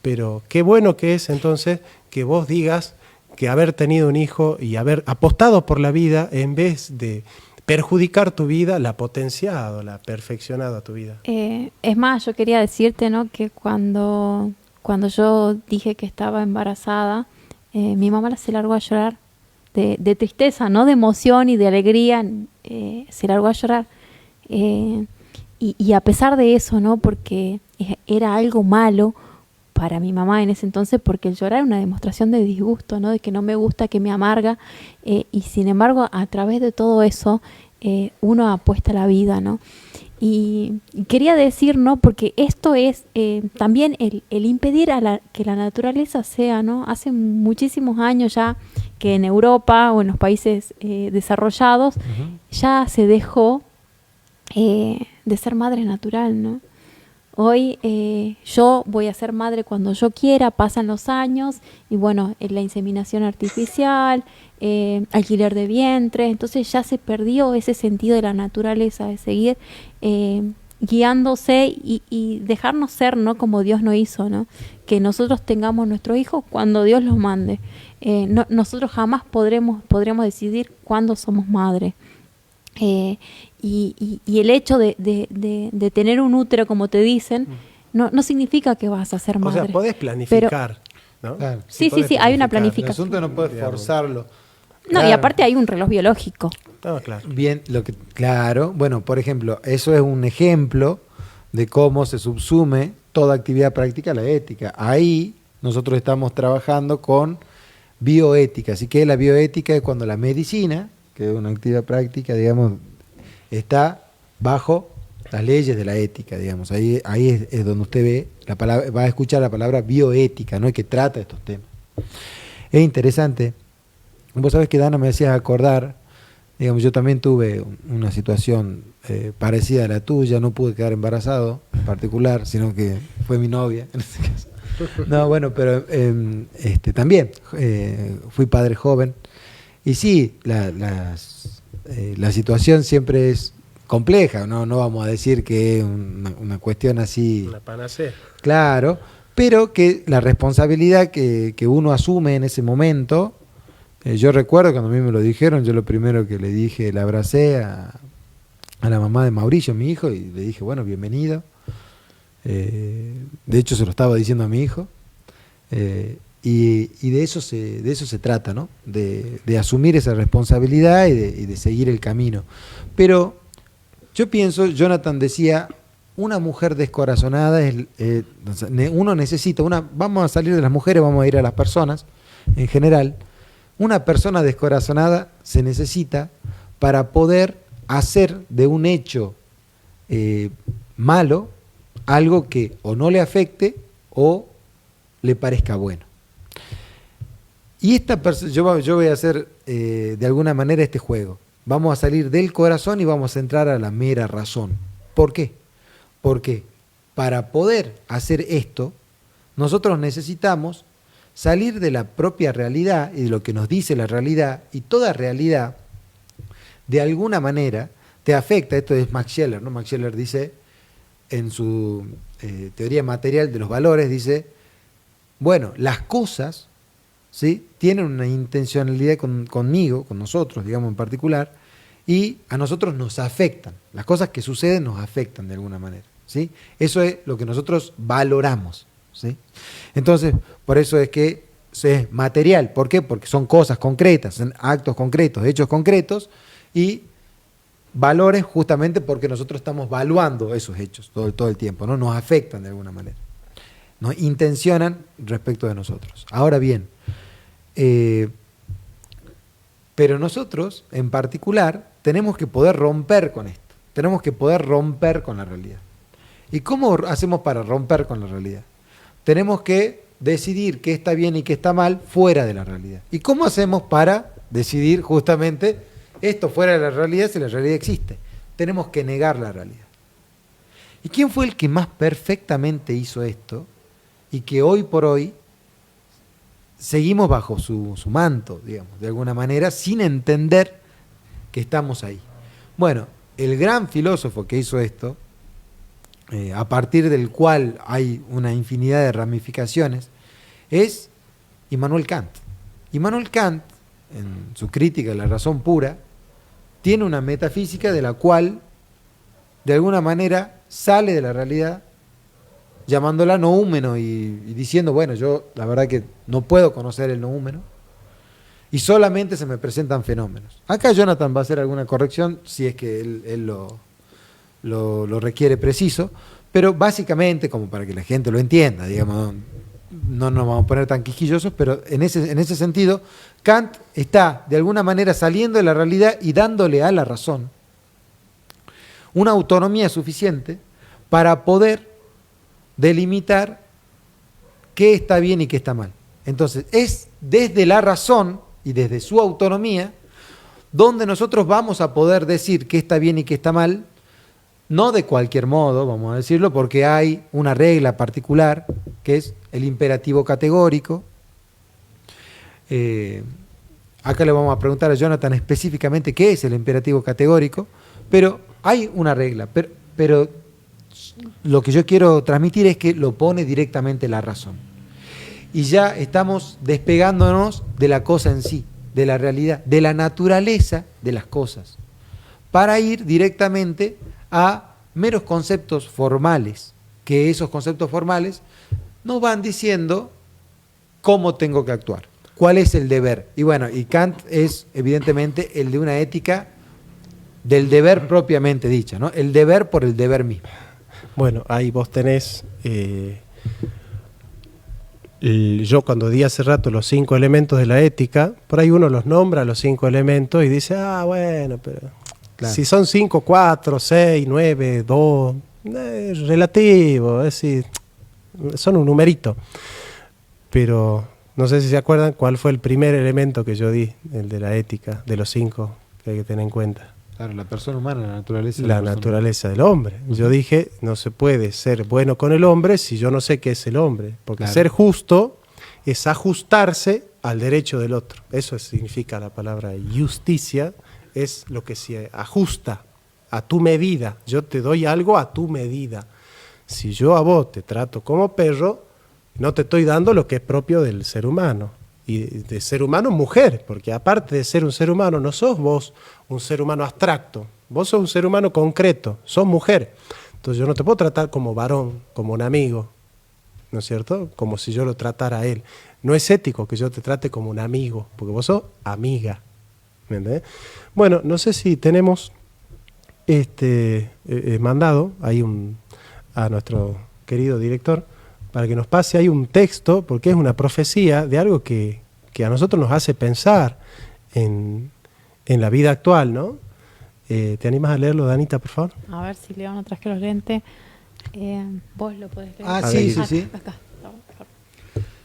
Pero qué bueno que es entonces que vos digas que haber tenido un hijo y haber apostado por la vida en vez de perjudicar tu vida, la ha potenciado, la ha perfeccionado a tu vida. Es más, yo quería decirte, ¿no?, que cuando yo dije que estaba embarazada, mi mamá se largó a llorar de tristeza, no de emoción y de alegría, se largó a llorar. Y a pesar de eso, ¿no?, porque era algo malo para mi mamá en ese entonces, porque el llorar era una demostración de disgusto, ¿no?, de que no me gusta, que me amarga, y sin embargo, a través de todo eso, uno apuesta la vida, ¿no? Y quería decir, ¿no?, porque esto es también el impedir que la naturaleza sea, ¿no? Hace muchísimos años ya que en Europa o en los países desarrollados ya se dejó de ser madre natural, ¿no? Hoy yo voy a ser madre cuando yo quiera, pasan los años y bueno, la inseminación artificial, alquiler de vientre, entonces ya se perdió ese sentido de la naturaleza, de seguir guiándose y dejarnos ser, ¿no?, como Dios nos hizo, ¿no? Que nosotros tengamos nuestros hijos cuando Dios los mande. Nosotros jamás podremos decidir cuándo somos madres. Y el hecho de tener un útero, como te dicen, no significa que vas a ser madre. O sea, podés planificar, ¿no? Claro. Sí, hay una planificación. El asunto no puedes forzarlo. No, Claro. y aparte hay un reloj biológico. No, claro. Bien, claro, bueno, por ejemplo, eso es un ejemplo de cómo se subsume toda actividad práctica a la ética. Ahí nosotros estamos trabajando con bioética, así que la bioética es cuando la medicina, que es una actividad práctica, digamos, está bajo las leyes de la ética, digamos. Ahí es donde usted ve la palabra, va a escuchar la palabra bioética, ¿no?, que trata estos temas. Es interesante. Vos sabés que, Dana, me hacías acordar, digamos, yo también tuve una situación parecida a la tuya, no pude quedar embarazado en particular, sino que fue mi novia en este caso. No, bueno, pero también fui padre joven. Y sí, la situación siempre es compleja, no vamos a decir que es una cuestión así. Una panacea. Claro, pero que la responsabilidad que uno asume en ese momento, yo recuerdo cuando a mí me lo dijeron, yo lo primero que le dije, la abracé a la mamá de Mauricio, mi hijo, y le dije, bueno, bienvenido. De hecho, se lo estaba diciendo a mi hijo. Y de eso se trata, ¿no? De asumir esa responsabilidad y de seguir el camino. Pero yo pienso, Jonathan decía, una mujer descorazonada uno necesita, vamos a salir de las mujeres, vamos a ir a las personas en general. Una persona descorazonada se necesita para poder hacer de un hecho malo algo que o no le afecte o le parezca bueno. Y esta persona, yo voy a hacer de alguna manera este juego. vamos a salir del corazón y vamos a entrar a la mera razón. ¿Por qué? Porque para poder hacer esto, nosotros necesitamos salir de la propia realidad y de lo que nos dice la realidad, y toda realidad, de alguna manera, te afecta. Esto es Max Scheler, ¿no? Max Scheler dice, en su teoría material de los valores, dice, bueno, las cosas, ¿sí?, tienen una intencionalidad conmigo, con nosotros, digamos en particular, y a nosotros nos afectan. Las cosas que suceden nos afectan de alguna manera, ¿sí? Eso es lo que nosotros valoramos, ¿sí? Entonces, por eso es que es material. ¿Por qué? Porque son cosas concretas, son actos concretos, hechos concretos, y valores justamente porque nosotros estamos valuando esos hechos todo el tiempo, ¿no? Nos afectan de alguna manera, nos intencionan respecto de nosotros. Ahora bien, pero nosotros en particular tenemos que poder romper con esto, tenemos que poder romper con la realidad. ¿Y cómo hacemos para romper con la realidad? Tenemos que decidir qué está bien y qué está mal fuera de la realidad. ¿Y cómo hacemos para decidir justamente esto fuera de la realidad si la realidad existe? Tenemos que negar la realidad. ¿Y quién fue el que más perfectamente hizo esto y que hoy por hoy seguimos bajo su manto, digamos, de alguna manera, sin entender que estamos ahí? Bueno, el gran filósofo que hizo esto, a partir del cual hay una infinidad de ramificaciones, es Immanuel Kant. Immanuel Kant, en su crítica de la razón pura, tiene una metafísica de la cual, de alguna manera, sale de la realidad, llamándola noúmeno y diciendo, bueno, yo la verdad que no puedo conocer el noúmeno y solamente se me presentan fenómenos. Acá Jonathan va a hacer alguna corrección si es que él lo requiere preciso, pero básicamente, como para que la gente lo entienda, digamos, no nos vamos a poner tan quisquillosos, pero en ese sentido, Kant está de alguna manera saliendo de la realidad y dándole a la razón una autonomía suficiente para poder delimitar qué está bien y qué está mal. Entonces, es desde la razón y desde su autonomía donde nosotros vamos a poder decir qué está bien y qué está mal, no de cualquier modo, vamos a decirlo, porque hay una regla particular, que es el imperativo categórico. Acá le vamos a preguntar a Jonathan específicamente qué es el imperativo categórico, pero hay una regla, pero lo que yo quiero transmitir es que lo pone directamente la razón. Y ya estamos despegándonos de la cosa en sí, de la realidad, de la naturaleza de las cosas, para ir directamente a meros conceptos formales, que esos conceptos formales nos van diciendo cómo tengo que actuar, cuál es el deber. Y bueno, y Kant es evidentemente el de una ética del deber propiamente dicha, ¿no? El deber por el deber mismo. Bueno, ahí vos tenés, yo cuando di hace rato los 5 elementos de la ética, por ahí uno los nombra, los 5 elementos, y dice, bueno, pero claro, si son 5, 4, 6, 9, 2, es relativo, es decir, son un numerito. Pero no sé si se acuerdan cuál fue el primer elemento que yo di, el de la ética, de los 5 que hay que tener en cuenta. Claro, la persona humana, la naturaleza. La naturaleza del hombre. Yo dije, no se puede ser bueno con el hombre si yo no sé qué es el hombre. Porque claro, ser justo es ajustarse al derecho del otro. Eso significa la palabra justicia, es lo que se ajusta a tu medida. Yo te doy algo a tu medida. Si yo a vos te trato como perro, no te estoy dando lo que es propio del ser humano. Y de ser humano mujer, porque aparte de ser un ser humano, no sos vos un ser humano abstracto, vos sos un ser humano concreto, sos mujer. Entonces yo no te puedo tratar como varón, como un amigo, ¿no es cierto? Como si yo lo tratara a él. No es ético que yo te trate como un amigo, porque vos sos amiga. ¿Me entendés? Bueno, no sé si tenemos mandado ahí a nuestro querido director para que nos pase ahí un texto, porque es una profecía de algo que a nosotros nos hace pensar en la vida actual, ¿no? ¿Te animas a leerlo, Danita, por favor? A ver si León no traje los lentes. Vos lo podés leer. Ah, sí. Acá.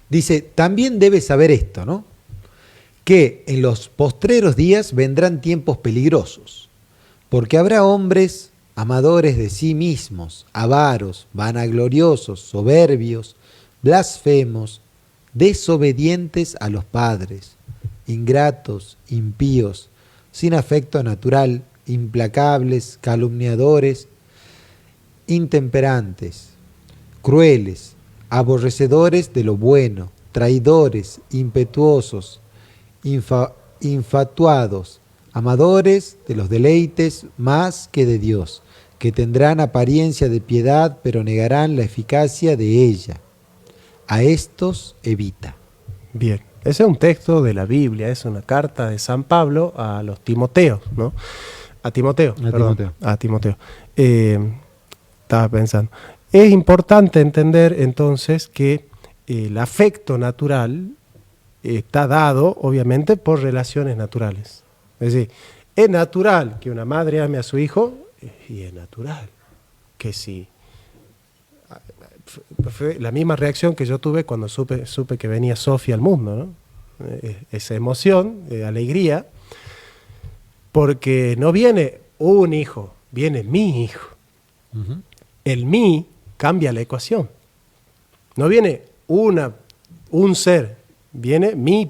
Dice, también debes saber esto, ¿no? que en los postreros días vendrán tiempos peligrosos, porque habrá hombres amadores de sí mismos, avaros, vanagloriosos, soberbios, blasfemos, desobedientes a los padres, ingratos, impíos, sin afecto natural, implacables, calumniadores, intemperantes, crueles, aborrecedores de lo bueno, traidores, impetuosos, infatuados, amadores de los deleites más que de Dios, que tendrán apariencia de piedad, pero negarán la eficacia de ella. A estos evita. Bien, ese es un texto de la Biblia, es una carta de San Pablo a los Timoteos, ¿no? A Timoteo. Estaba pensando. Es importante entender entonces que el afecto natural está dado, obviamente, por relaciones naturales. Es decir, es natural que una madre ame a su hijo, y es natural que sí. Fue la misma reacción que yo tuve cuando supe que venía Sofía al mundo, ¿no? Esa emoción, alegría, porque no viene un hijo, viene mi hijo. Uh-huh. El mí cambia la ecuación. No viene un ser, viene mi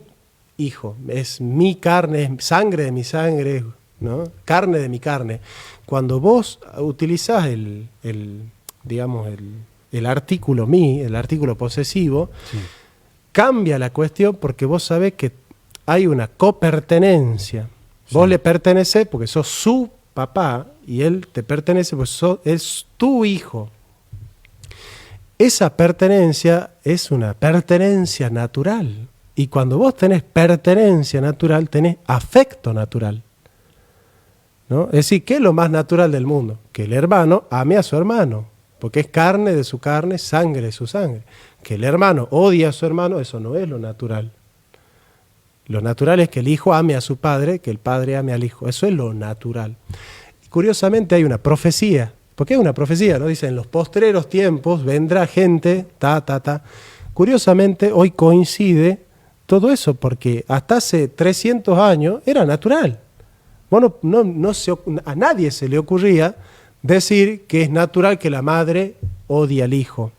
hijo, es mi carne, es sangre de mi sangre, ¿no? Carne de mi carne. Cuando vos utilizás el artículo mí, el artículo posesivo, sí, cambia la cuestión porque vos sabés que hay una copertenencia. Sí. Vos le pertenecés porque sos su papá y él te pertenece porque es tu hijo. Esa pertenencia es una pertenencia natural. Y cuando vos tenés pertenencia natural, tenés afecto natural, ¿no? Es decir, ¿qué es lo más natural del mundo? Que el hermano ame a su hermano, porque es carne de su carne, sangre de su sangre. Que el hermano odie a su hermano, eso no es lo natural. Lo natural es que el hijo ame a su padre, que el padre ame al hijo. Eso es lo natural. Y curiosamente hay una profecía, porque es una profecía, ¿no? Dice, en los postreros tiempos vendrá gente, Curiosamente, hoy coincide todo eso, porque hasta hace 300 años era natural. Bueno, a nadie se le ocurría decir que es natural que la madre odie al hijo.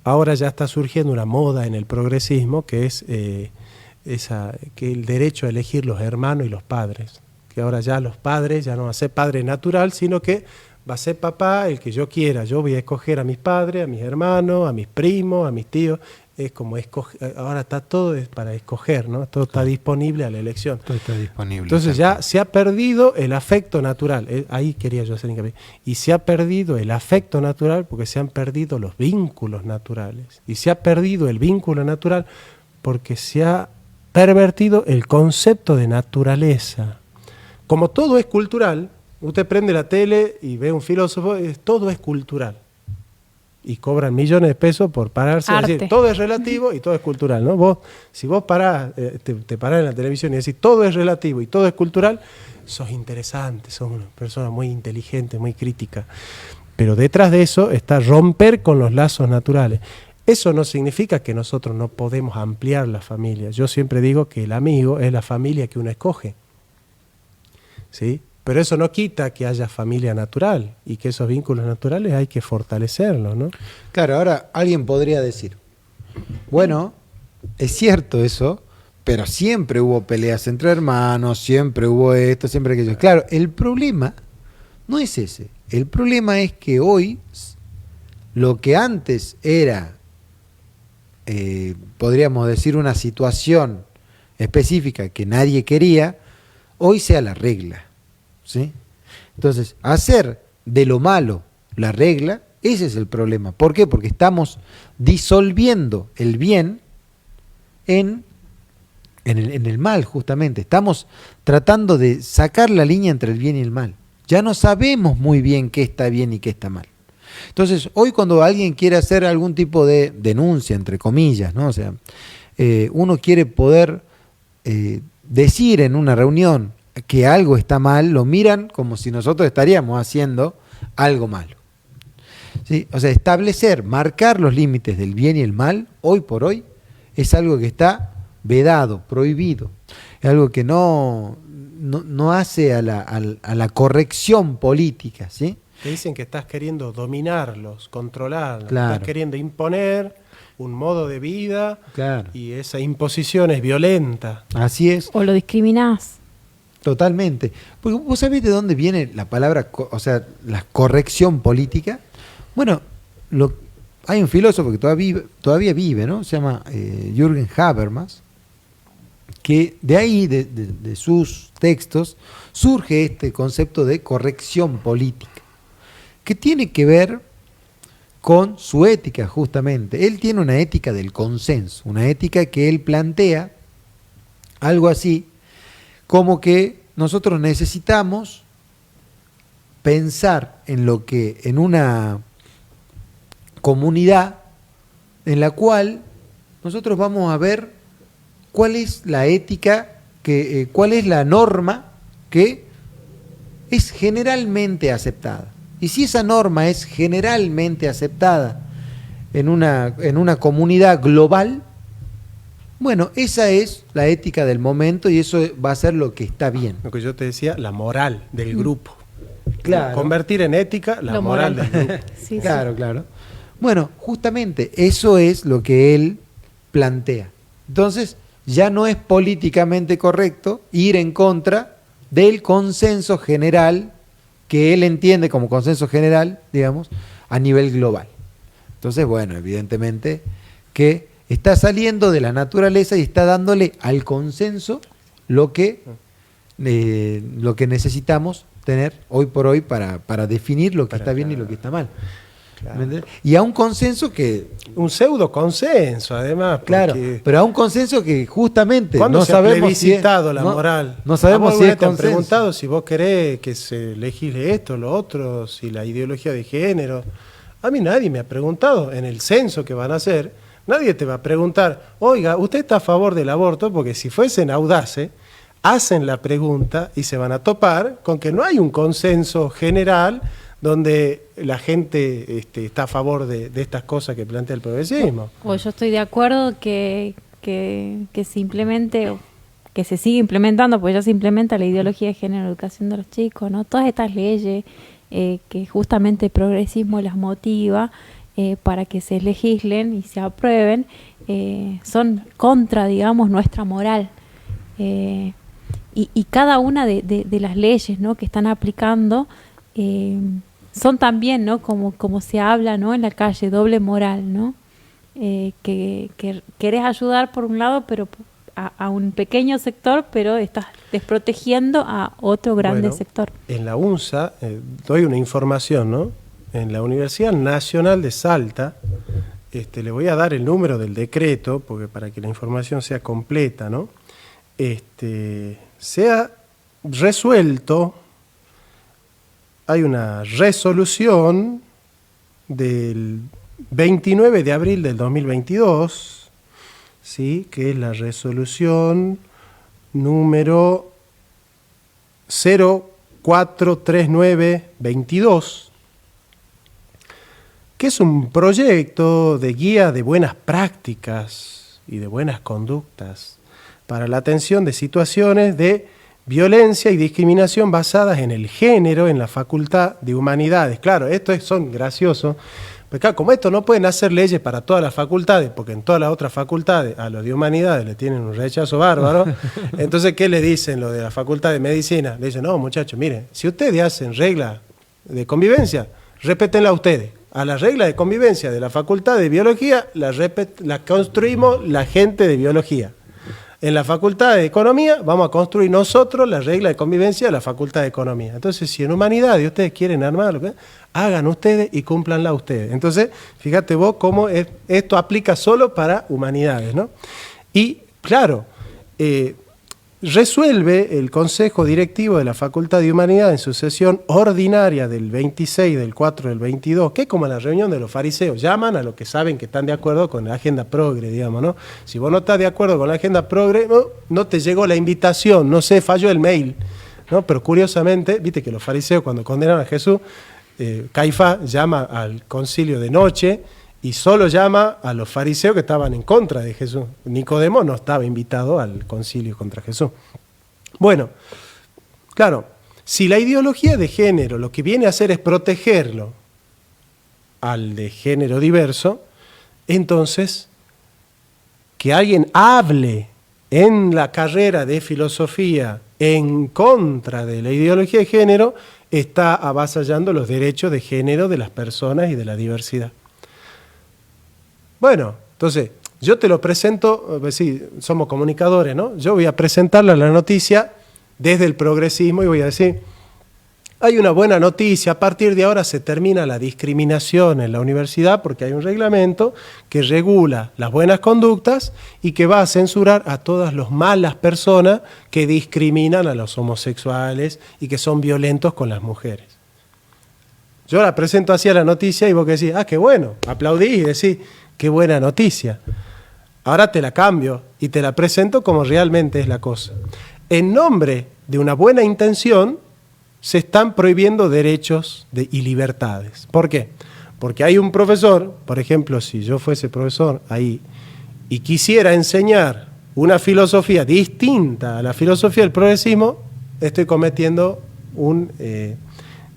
Ahora ya está surgiendo una moda en el progresismo que es que el derecho a elegir los hermanos y los padres. Que ahora ya los padres ya no va a ser padre natural, sino que va a ser papá el que yo quiera. Yo voy a escoger a mis padres, a mis hermanos, a mis primos, a mis tíos. Es como escoger. Ahora está todo para escoger, ¿no? Todo está disponible a la elección. Todo está disponible. Entonces ya se ha perdido el afecto natural. Ahí quería yo hacer hincapié. Y se ha perdido el afecto natural porque se han perdido los vínculos naturales. Y se ha perdido el vínculo natural porque se ha pervertido el concepto de naturaleza. Como todo es cultural, usted prende la tele y ve un filósofo, todo es cultural. Y cobran millones de pesos por pararse a decir, todo es relativo y todo es cultural, ¿no? Si vos parás, te parás en la televisión y decís, todo es relativo y todo es cultural, sos interesante, sos una persona muy inteligente, muy crítica. Pero detrás de eso está romper con los lazos naturales. Eso no significa que nosotros no podemos ampliar la familia. Yo siempre digo que el amigo es la familia que uno escoge, ¿sí? Pero eso no quita que haya familia natural y que esos vínculos naturales hay que fortalecerlos, ¿no? Claro, ahora alguien podría decir, bueno, es cierto eso, pero siempre hubo peleas entre hermanos, siempre hubo esto, siempre aquello. Claro, el problema no es ese. El problema es que hoy lo que antes era, podríamos decir, una situación específica que nadie quería, hoy sea la regla. ¿Sí? Entonces, hacer de lo malo la regla, ese es el problema. ¿Por qué? Porque estamos disolviendo el bien en el mal, justamente. Estamos tratando de sacar la línea entre el bien y el mal. Ya no sabemos muy bien qué está bien y qué está mal. Entonces, hoy cuando alguien quiere hacer algún tipo de denuncia, entre comillas, ¿no? O sea, uno quiere poder decir en una reunión que algo está mal, lo miran como si nosotros estaríamos haciendo algo malo. ¿Sí? O sea, establecer, marcar los límites del bien y el mal, hoy por hoy, es algo que está vedado, prohibido. Es algo que no hace a la corrección política, ¿sí? Te dicen que estás queriendo dominarlos, controlarlos, Claro. estás queriendo imponer un modo de vida, Claro. y esa imposición es violenta. Así es. O lo discriminás. Totalmente. Porque vos sabés de dónde viene la palabra, o sea, la corrección política. Bueno, hay un filósofo que todavía vive, ¿no? Se llama Jürgen Habermas, que de ahí, de sus textos, surge este concepto de corrección política, que tiene que ver con su ética, justamente. Él tiene una ética del consenso, una ética que él plantea algo así como que nosotros necesitamos pensar en lo que en una comunidad en la cual nosotros vamos a ver cuál es la ética, cuál es la norma que es generalmente aceptada. Y si esa norma es generalmente aceptada en una comunidad global, bueno, esa es la ética del momento y eso va a ser lo que está bien. Lo que yo te decía, la moral del grupo. Claro. Convertir en ética la Lo moral moral. del grupo. Sí, Claro, sí. claro. Bueno, justamente eso es lo que él plantea. Entonces, ya no es políticamente correcto ir en contra del consenso general que él entiende como consenso general, digamos, a nivel global. Entonces, bueno, evidentemente que está saliendo de la naturaleza y está dándole al consenso lo que necesitamos tener hoy por hoy para definir lo que está bien y lo que está mal. Claro. ¿Me entiendes? Y a un consenso que, Un pseudo consenso, además. claro, porque pero a un consenso que justamente ¿cuándo no se ha sabemos si es, plebiscitado la moral? No sabemos ¿A vos si es alguna vez te han consenso. preguntado si vos querés que se legisle esto, lo otro, si la ideología de género. A mí nadie me ha preguntado en el censo que van a hacer. Nadie te va a preguntar, oiga, ¿usted está a favor del aborto? Porque si fuesen audaces, hacen la pregunta y se van a topar con que no hay un consenso general donde la gente está a favor de estas cosas que plantea el progresismo. O yo estoy de acuerdo que se implemente, o que se sigue implementando, porque ya se implementa la ideología de género en la educación de los chicos, ¿no? Todas estas leyes que justamente el progresismo las motiva para que se legislen y se aprueben, son contra, digamos, nuestra moral. Y cada una de las leyes, ¿no?, que están aplicando son también, ¿no?, como se habla, ¿no?, en la calle, doble moral, ¿no? Que querés ayudar por un lado, pero a un pequeño sector, pero estás desprotegiendo a otro grande Bueno, sector. En la UNSA, doy una información, ¿no? En la Universidad Nacional de Salta, le voy a dar el número del decreto, porque para que la información sea completa, ¿no? Se ha resuelto, hay una resolución del 29 de abril del 2022, ¿sí?, que es la resolución número 043922, que es un proyecto de guía de buenas prácticas y de buenas conductas para la atención de situaciones de violencia y discriminación basadas en el género en la Facultad de Humanidades. Claro, son graciosos, porque claro, como esto no pueden hacer leyes para todas las facultades, porque en todas las otras facultades a los de Humanidades le tienen un rechazo bárbaro, entonces, ¿qué le dicen los de la Facultad de Medicina? Le dicen, no, muchachos, miren, si ustedes hacen reglas de convivencia, respétenla ustedes. A la regla de convivencia de la Facultad de Biología la construimos la gente de Biología. En la Facultad de Economía vamos a construir nosotros la regla de convivencia de la Facultad de Economía. Entonces, si en Humanidades ustedes quieren armarlo, hagan ustedes y cúmplanla ustedes. Entonces, fíjate vos cómo esto aplica solo para Humanidades, ¿no? Y, claro, resuelve el Consejo Directivo de la Facultad de Humanidades en su sesión ordinaria del 26 del 4 del 22, que es como la reunión de los fariseos, llaman a los que saben que están de acuerdo con la agenda progre, digamos, ¿no? Si vos no estás de acuerdo con la agenda progre, no te llegó la invitación, no sé, falló el mail, ¿no? Pero curiosamente, viste que los fariseos cuando condenan a Jesús, Caifás llama al concilio de noche y solo llama a los fariseos que estaban en contra de Jesús. Nicodemo no estaba invitado al concilio contra Jesús. Bueno, claro, si la ideología de género lo que viene a hacer es protegerlo al de género diverso, entonces que alguien hable en la carrera de filosofía en contra de la ideología de género está avasallando los derechos de género de las personas y de la diversidad. Bueno, entonces, yo te lo presento, sí, somos comunicadores, ¿no? Yo voy a presentarle la noticia desde el progresismo y voy a decir, hay una buena noticia, a partir de ahora se termina la discriminación en la universidad porque hay un reglamento que regula las buenas conductas y que va a censurar a todas las malas personas que discriminan a los homosexuales y que son violentos con las mujeres. Yo la presento así a la noticia y vos que decís, ah, qué bueno, aplaudís y decís, qué buena noticia. Ahora te la cambio y te la presento como realmente es la cosa. En nombre de una buena intención se están prohibiendo derechos y libertades. ¿Por qué? Porque hay un profesor, por ejemplo, si yo fuese profesor ahí y quisiera enseñar una filosofía distinta a la filosofía del progresismo, estoy cometiendo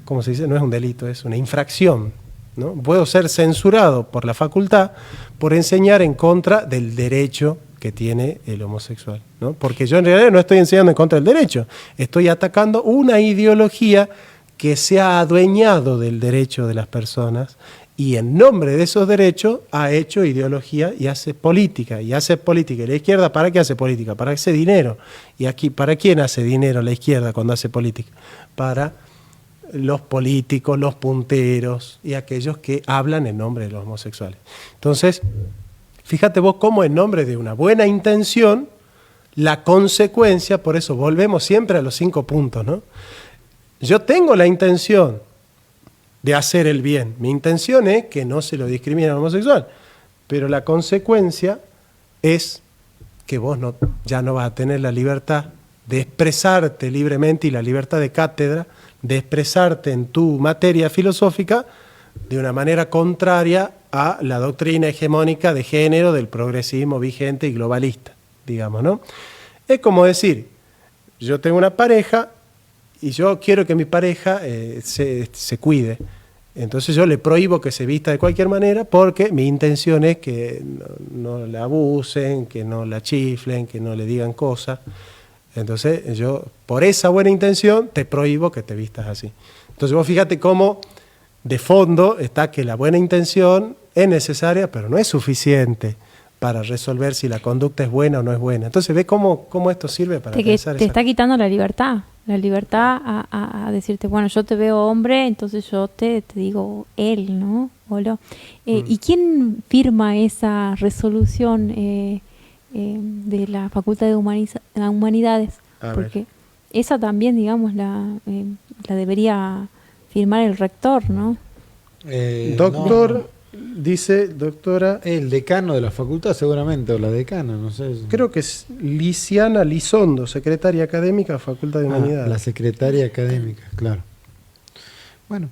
¿cómo se dice? No es un delito, es una infracción, ¿no? Puedo ser censurado por la facultad por enseñar en contra del derecho que tiene el homosexual, ¿no? Porque yo en realidad no estoy enseñando en contra del derecho, estoy atacando una ideología que se ha adueñado del derecho de las personas y en nombre de esos derechos ha hecho ideología y hace política. Y hace política. ¿Y la izquierda para qué hace política? Para hacer dinero. ¿Y aquí para quién hace dinero la izquierda cuando hace política? Para los políticos, los punteros y aquellos que hablan en nombre de los homosexuales. Entonces, fíjate vos cómo en nombre de una buena intención, la consecuencia, por eso volvemos siempre a los 5 puntos, ¿no? Yo tengo la intención de hacer el bien. Mi intención es que no se lo discrimine al homosexual, pero la consecuencia es que vos ya no vas a tener la libertad de expresarte libremente y la libertad de cátedra, de expresarte en tu materia filosófica de una manera contraria a la doctrina hegemónica de género del progresismo vigente y globalista, digamos, ¿no? Es como decir, yo tengo una pareja y yo quiero que mi pareja se cuide. Entonces yo le prohíbo que se vista de cualquier manera porque mi intención es que no la abusen, que no la chiflen, que no le digan cosas. Entonces yo, por esa buena intención, te prohíbo que te vistas así. Entonces vos fíjate cómo de fondo está que la buena intención es necesaria, pero no es suficiente para resolver si la conducta es buena o no es buena. Entonces ve cómo esto sirve para pensar te está quitando la libertad a decirte, bueno, yo te veo hombre, entonces yo te digo él, ¿no? ¿Y quién firma esa resolución de la Facultad de Humanidades? Porque esa también, digamos, la debería firmar el rector, ¿no? Doctor, dice, doctora... El decano de la facultad seguramente, o la decana, no sé. Creo que es Lisiana Lizondo, secretaria académica, Facultad de Humanidades. La secretaria académica, claro. Bueno.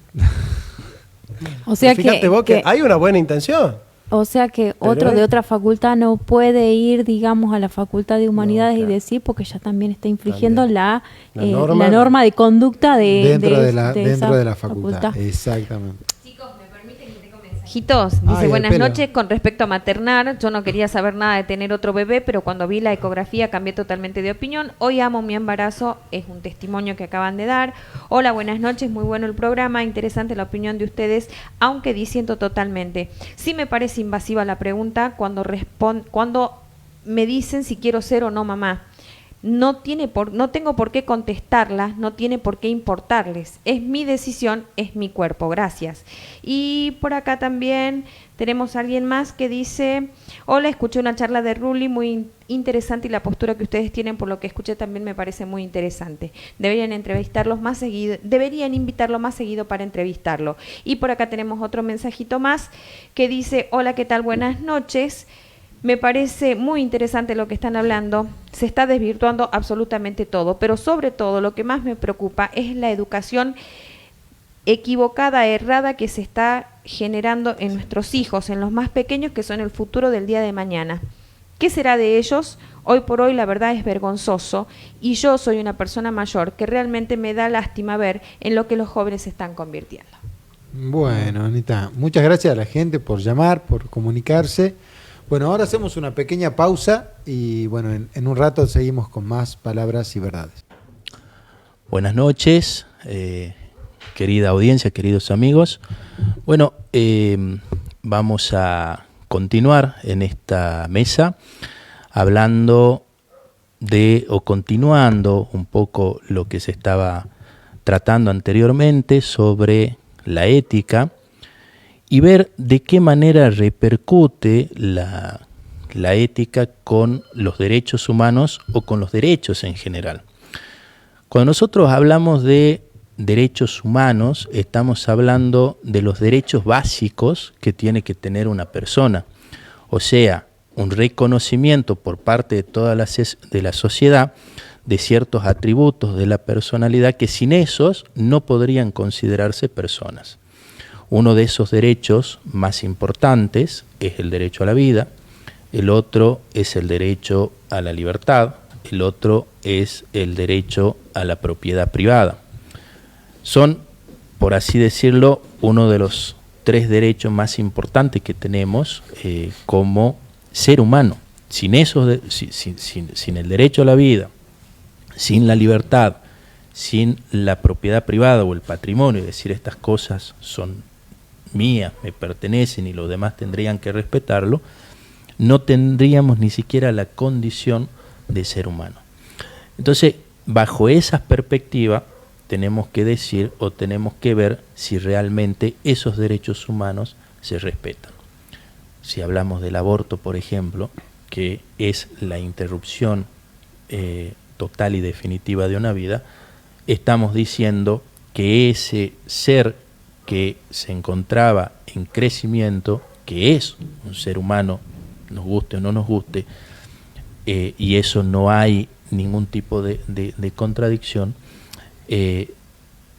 O sea fíjate vos que hay una buena intención. O sea que otro de otra facultad no puede ir, digamos, a la Facultad de Humanidades y decir, porque ya también está infringiendo la norma de conducta dentro de la facultad. Exactamente. Chicos, ¿me permiten que tengo mensajitos? Dice, buenas noches, con respecto a maternar, yo no quería saber nada de tener otro bebé, pero cuando vi la ecografía cambié totalmente de opinión. Hoy amo mi embarazo, es un testimonio que acaban de dar. Hola, buenas noches, muy bueno el programa, interesante la opinión de ustedes, aunque disiento totalmente. Sí me parece invasiva la pregunta cuando me dicen si quiero ser o no mamá. No tengo por qué contestarla, no tiene por qué importarles. Es mi decisión, es mi cuerpo. Gracias. Y por acá también tenemos a alguien más que dice, hola, escuché una charla de Rulli muy interesante y la postura que ustedes tienen, por lo que escuché, también me parece muy interesante. Deberían invitarlo más seguido para entrevistarlo. Y por acá tenemos otro mensajito más que dice, hola, ¿qué tal? Buenas noches. Me parece muy interesante lo que están hablando, se está desvirtuando absolutamente todo, pero sobre todo lo que más me preocupa es la educación equivocada, errada que se está generando en nuestros hijos, en los más pequeños que son el futuro del día de mañana. ¿Qué será de ellos? Hoy por hoy la verdad es vergonzoso y yo soy una persona mayor que realmente me da lástima ver en lo que los jóvenes se están convirtiendo. Bueno, Anita, muchas gracias a la gente por llamar, por comunicarse. Bueno, ahora hacemos una pequeña pausa y bueno, en un rato seguimos con más palabras y verdades. Buenas noches, querida audiencia, queridos amigos. Bueno, vamos a continuar en esta mesa hablando o continuando un poco lo que se estaba tratando anteriormente sobre la ética y ver de qué manera repercute la ética con los derechos humanos o con los derechos en general. Cuando nosotros hablamos de derechos humanos, estamos hablando de los derechos básicos que tiene que tener una persona, o sea, un reconocimiento por parte de toda de la sociedad de ciertos atributos de la personalidad que sin esos no podrían considerarse personas. Uno de esos derechos más importantes es el derecho a la vida, el otro es el derecho a la libertad, el otro es el derecho a la propiedad privada. Son, por así decirlo, uno de los 3 derechos más importantes que tenemos como ser humano. Sin el derecho a la vida, sin la libertad, sin la propiedad privada o el patrimonio, es decir, estas cosas son mías, me pertenecen y los demás tendrían que respetarlo, no tendríamos ni siquiera la condición de ser humano. Entonces, bajo esa perspectiva, tenemos que decir o tenemos que ver si realmente esos derechos humanos se respetan. Si hablamos del aborto, por ejemplo, que es la interrupción total y definitiva de una vida, estamos diciendo que ese ser que se encontraba en crecimiento, que es un ser humano, nos guste o no nos guste, y eso no hay ningún tipo de contradicción,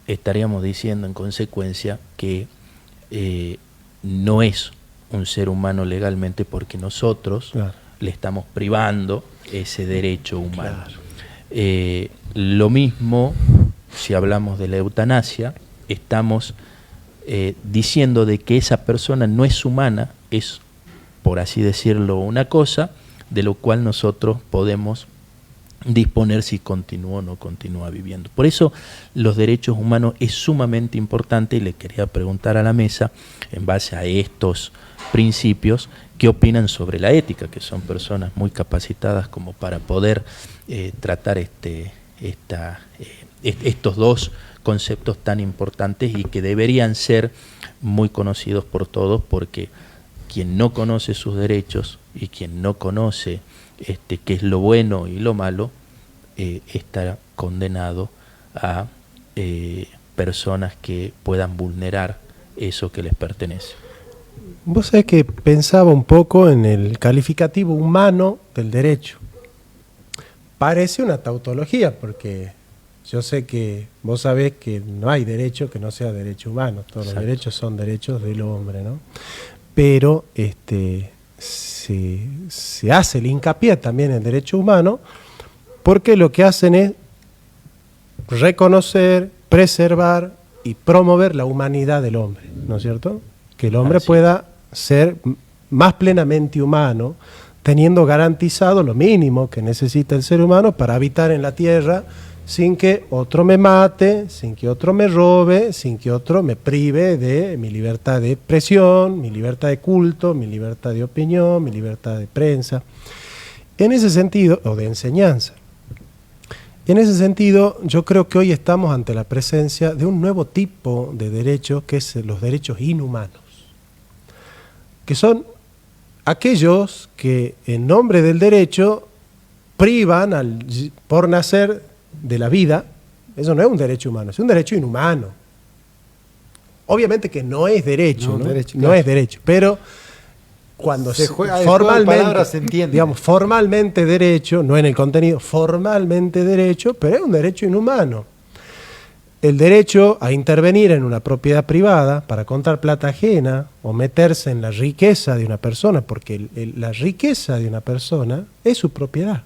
estaríamos diciendo en consecuencia que no es un ser humano legalmente porque nosotros le estamos privando ese derecho humano. Lo mismo si hablamos de la eutanasia, estamos diciendo de que esa persona no es humana, es, por así decirlo, una cosa de lo cual nosotros podemos disponer si continúa o no continúa viviendo. Por eso los derechos humanos es sumamente importante y le quería preguntar a la mesa, en base a estos principios, qué opinan sobre la ética, que son personas muy capacitadas como para poder tratar estos 2 conceptos tan importantes y que deberían ser muy conocidos por todos, porque quien no conoce sus derechos y quien no conoce qué es lo bueno y lo malo, está condenado a personas que puedan vulnerar eso que les pertenece. Vos sabés que pensaba un poco en el calificativo humano del derecho. Parece una tautología, porque yo sé que vos sabés que no hay derecho que no sea derecho humano. Todos Exacto. Los derechos son derechos del hombre, ¿no? Pero se hace el hincapié también en el derecho humano, porque lo que hacen es reconocer, preservar y promover la humanidad del hombre, ¿no es cierto? Que el hombre pueda ser más plenamente humano, teniendo garantizado lo mínimo que necesita el ser humano para habitar en la tierra sin que otro me mate, sin que otro me robe, sin que otro me prive de mi libertad de expresión, mi libertad de culto, mi libertad de opinión, mi libertad de prensa. En ese sentido, o de enseñanza. En ese sentido, yo creo que hoy estamos ante la presencia de un nuevo tipo de derechos, que es los derechos inhumanos, que son aquellos que en nombre del derecho privan por nacer de la vida. Eso no es un derecho humano, es un derecho inhumano. Obviamente que no es derecho, ¿no? No es derecho, pero cuando se juega formalmente, se entiende. Digamos, formalmente derecho, no en el contenido, formalmente derecho, pero es un derecho inhumano. el derecho a intervenir en una propiedad privada para contar plata ajena o meterse en la riqueza de una persona, porque la riqueza de una persona es su propiedad.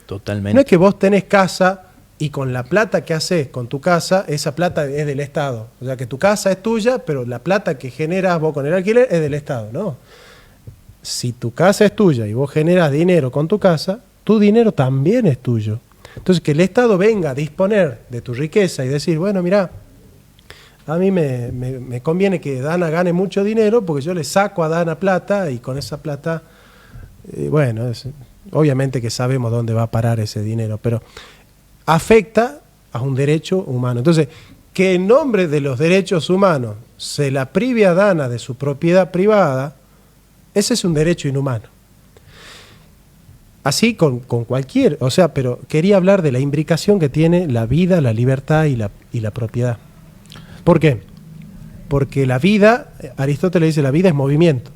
Totalmente. No es que vos tenés casa y con la plata que haces con tu casa, esa plata es del Estado. O sea, que tu casa es tuya, pero la plata que generas vos con el alquiler es del Estado. No. Si tu casa es tuya y vos generas dinero con tu casa, tu dinero también es tuyo. Entonces, que el Estado venga a disponer de tu riqueza y decir, bueno, mirá, a mí me conviene que Dana gane mucho dinero porque yo le saco a Dana plata y con esa plata, obviamente que sabemos dónde va a parar ese dinero, pero afecta a un derecho humano. Entonces, que en nombre de los derechos humanos se la prive a Dana de su propiedad privada, ese es un derecho inhumano. Así con cualquier, pero quería hablar de la imbricación que tiene la vida, la libertad y la propiedad. ¿Por qué? Porque la vida, Aristóteles dice, la vida es movimiento.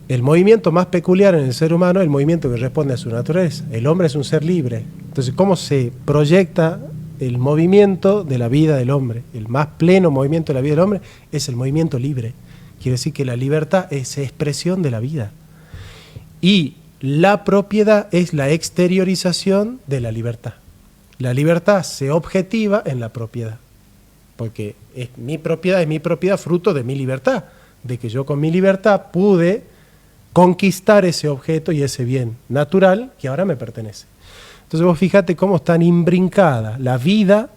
El movimiento más peculiar en el ser humano es el movimiento que responde a su naturaleza. El hombre es un ser libre. Entonces, ¿cómo se proyecta el movimiento de la vida del hombre? El más pleno movimiento de la vida del hombre es el movimiento libre. Quiere decir que la libertad es expresión de la vida. Y la propiedad es la exteriorización de la libertad. La libertad se objetiva en la propiedad, porque mi propiedad fruto de mi libertad, de que yo con mi libertad pude conquistar ese objeto y ese bien natural que ahora me pertenece. Entonces vos fíjate cómo están imbrincadas la vida,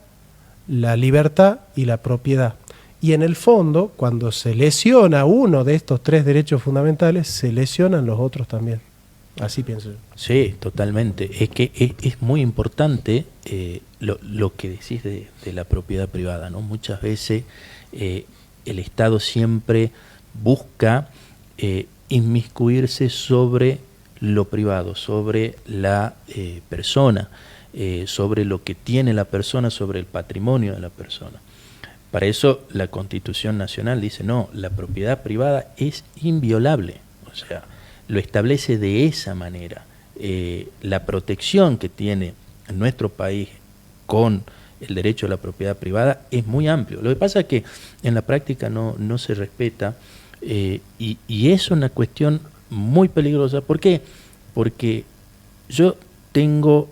la libertad y la propiedad. Y en el fondo, cuando se lesiona uno de estos tres derechos fundamentales, se lesionan los otros también. Así pienso yo. Sí, totalmente. Es que es muy importante lo que decís de la propiedad privada, ¿no? Muchas veces el Estado siempre busca inmiscuirse sobre lo privado, sobre la persona, sobre lo que tiene la persona, sobre el patrimonio de la persona. Para eso la Constitución Nacional dice, no, la propiedad privada es inviolable, o sea, lo establece de esa manera. La protección que tiene nuestro país con el derecho a la propiedad privada es muy amplio. Lo que pasa es que en la práctica no se respeta y es una cuestión muy peligrosa. ¿Por qué? Porque yo tengo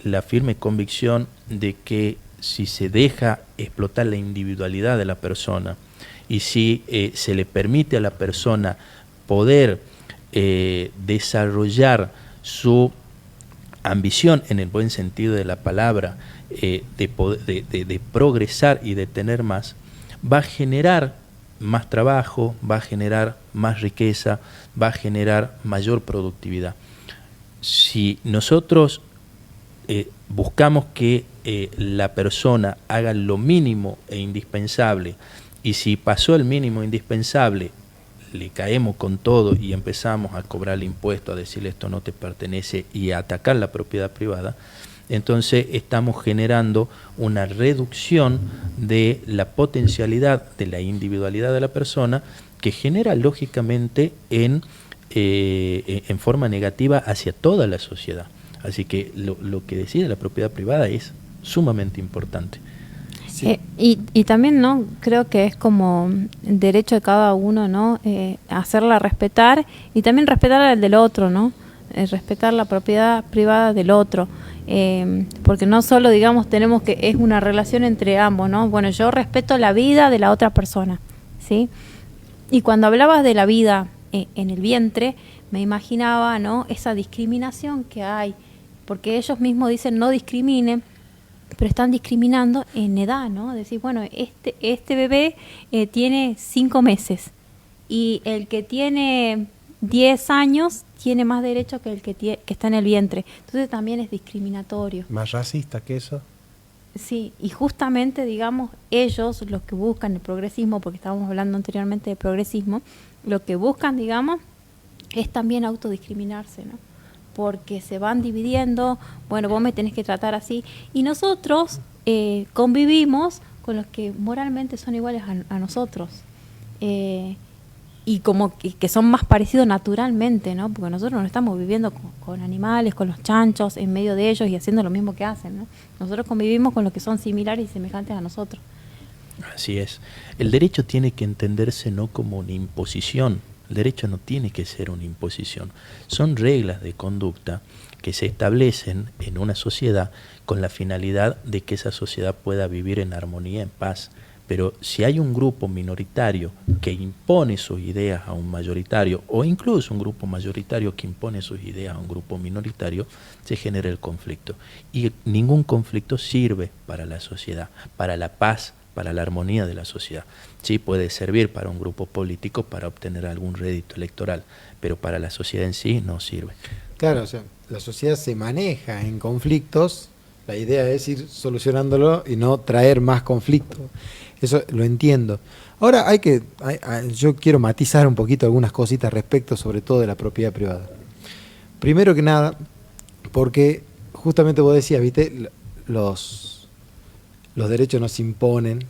la firme convicción de que si se deja explotar la individualidad de la persona y si se le permite a la persona poder desarrollar su ambición en el buen sentido de la palabra, de progresar y de tener más, va a generar más trabajo, va a generar más riqueza, va a generar mayor productividad. Si nosotros buscamos que la persona haga lo mínimo e indispensable, y si pasó el mínimo indispensable, le caemos con todo y empezamos a cobrarle impuestos, a decirle esto no te pertenece y a atacar la propiedad privada, entonces estamos generando una reducción de la potencialidad de la individualidad de la persona, que genera lógicamente en forma negativa hacia toda la sociedad. Así que lo que decide la propiedad privada es sumamente importante. Sí. Y también, ¿no? Creo que es como derecho de cada uno, ¿no? Hacerla respetar y también respetar al del otro, ¿no? Respetar la propiedad privada del otro. Porque no solo, digamos, tenemos que es una relación entre ambos, ¿no? Bueno, yo respeto la vida de la otra persona, ¿sí? Y cuando hablabas de la vida en el vientre, me imaginaba, ¿no? Esa discriminación que hay, porque ellos mismos dicen no discriminen, pero están discriminando en edad, ¿no? Decir, bueno, este bebé tiene 5 meses y el que tiene 10 años tiene más derecho que el que está en el vientre. Entonces también es discriminatorio. ¿Más racista que eso? Sí, y justamente, digamos, ellos, los que buscan el progresismo, porque estábamos hablando anteriormente de progresismo, lo que buscan, digamos, es también autodiscriminarse, ¿no? Porque se van dividiendo, bueno, vos me tenés que tratar así, y nosotros convivimos con los que moralmente son iguales a nosotros, y y como que son más parecidos naturalmente, ¿no? Porque nosotros no estamos viviendo con animales, con los chanchos, en medio de ellos y haciendo lo mismo que hacen, ¿no? Nosotros convivimos con los que son similares y semejantes a nosotros. Así es. El derecho tiene que entenderse no como una imposición. El derecho no tiene que ser una imposición. Son reglas de conducta que se establecen en una sociedad con la finalidad de que esa sociedad pueda vivir en armonía, en paz. Pero si hay un grupo minoritario que impone sus ideas a un mayoritario, o incluso un grupo mayoritario que impone sus ideas a un grupo minoritario, se genera el conflicto. Y ningún conflicto sirve para la sociedad, para la paz, para la armonía de la sociedad. Sí, puede servir para un grupo político para obtener algún rédito electoral, pero para la sociedad en sí no sirve. Claro, o sea, la sociedad se maneja en conflictos, la idea es ir solucionándolo y no traer más conflictos. Eso lo entiendo. Ahora yo quiero matizar un poquito algunas cositas respecto sobre todo de la propiedad privada. Primero que nada, porque justamente vos decías, ¿viste? Los derechos nos imponen,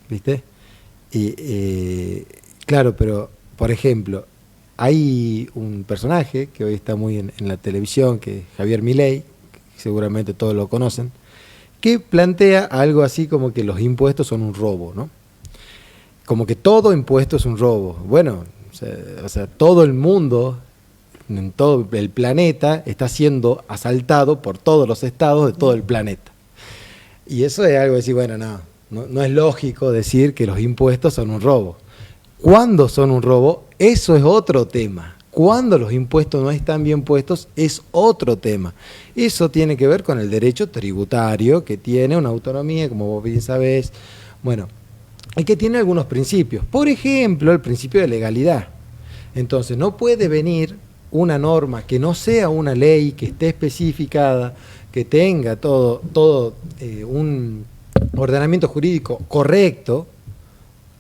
¿viste? Y claro, pero por ejemplo, hay un personaje que hoy está muy en la televisión, que es Javier Milei, que seguramente todos lo conocen, que plantea algo así como que los impuestos son un robo, ¿no? Como que todo impuesto es un robo. Bueno, o sea, todo el mundo, en todo el planeta, está siendo asaltado por todos los estados de todo el planeta. Y eso es algo de decir, bueno, no es lógico decir que los impuestos son un robo. ¿Cuándo son un robo? Eso es otro tema. Cuando los impuestos no están bien puestos es otro tema. Eso tiene que ver con el derecho tributario, que tiene una autonomía, como vos bien sabés, bueno, y que tiene algunos principios. Por ejemplo, el principio de legalidad. Entonces, no puede venir una norma que no sea una ley, que esté especificada, que tenga todo un ordenamiento jurídico correcto,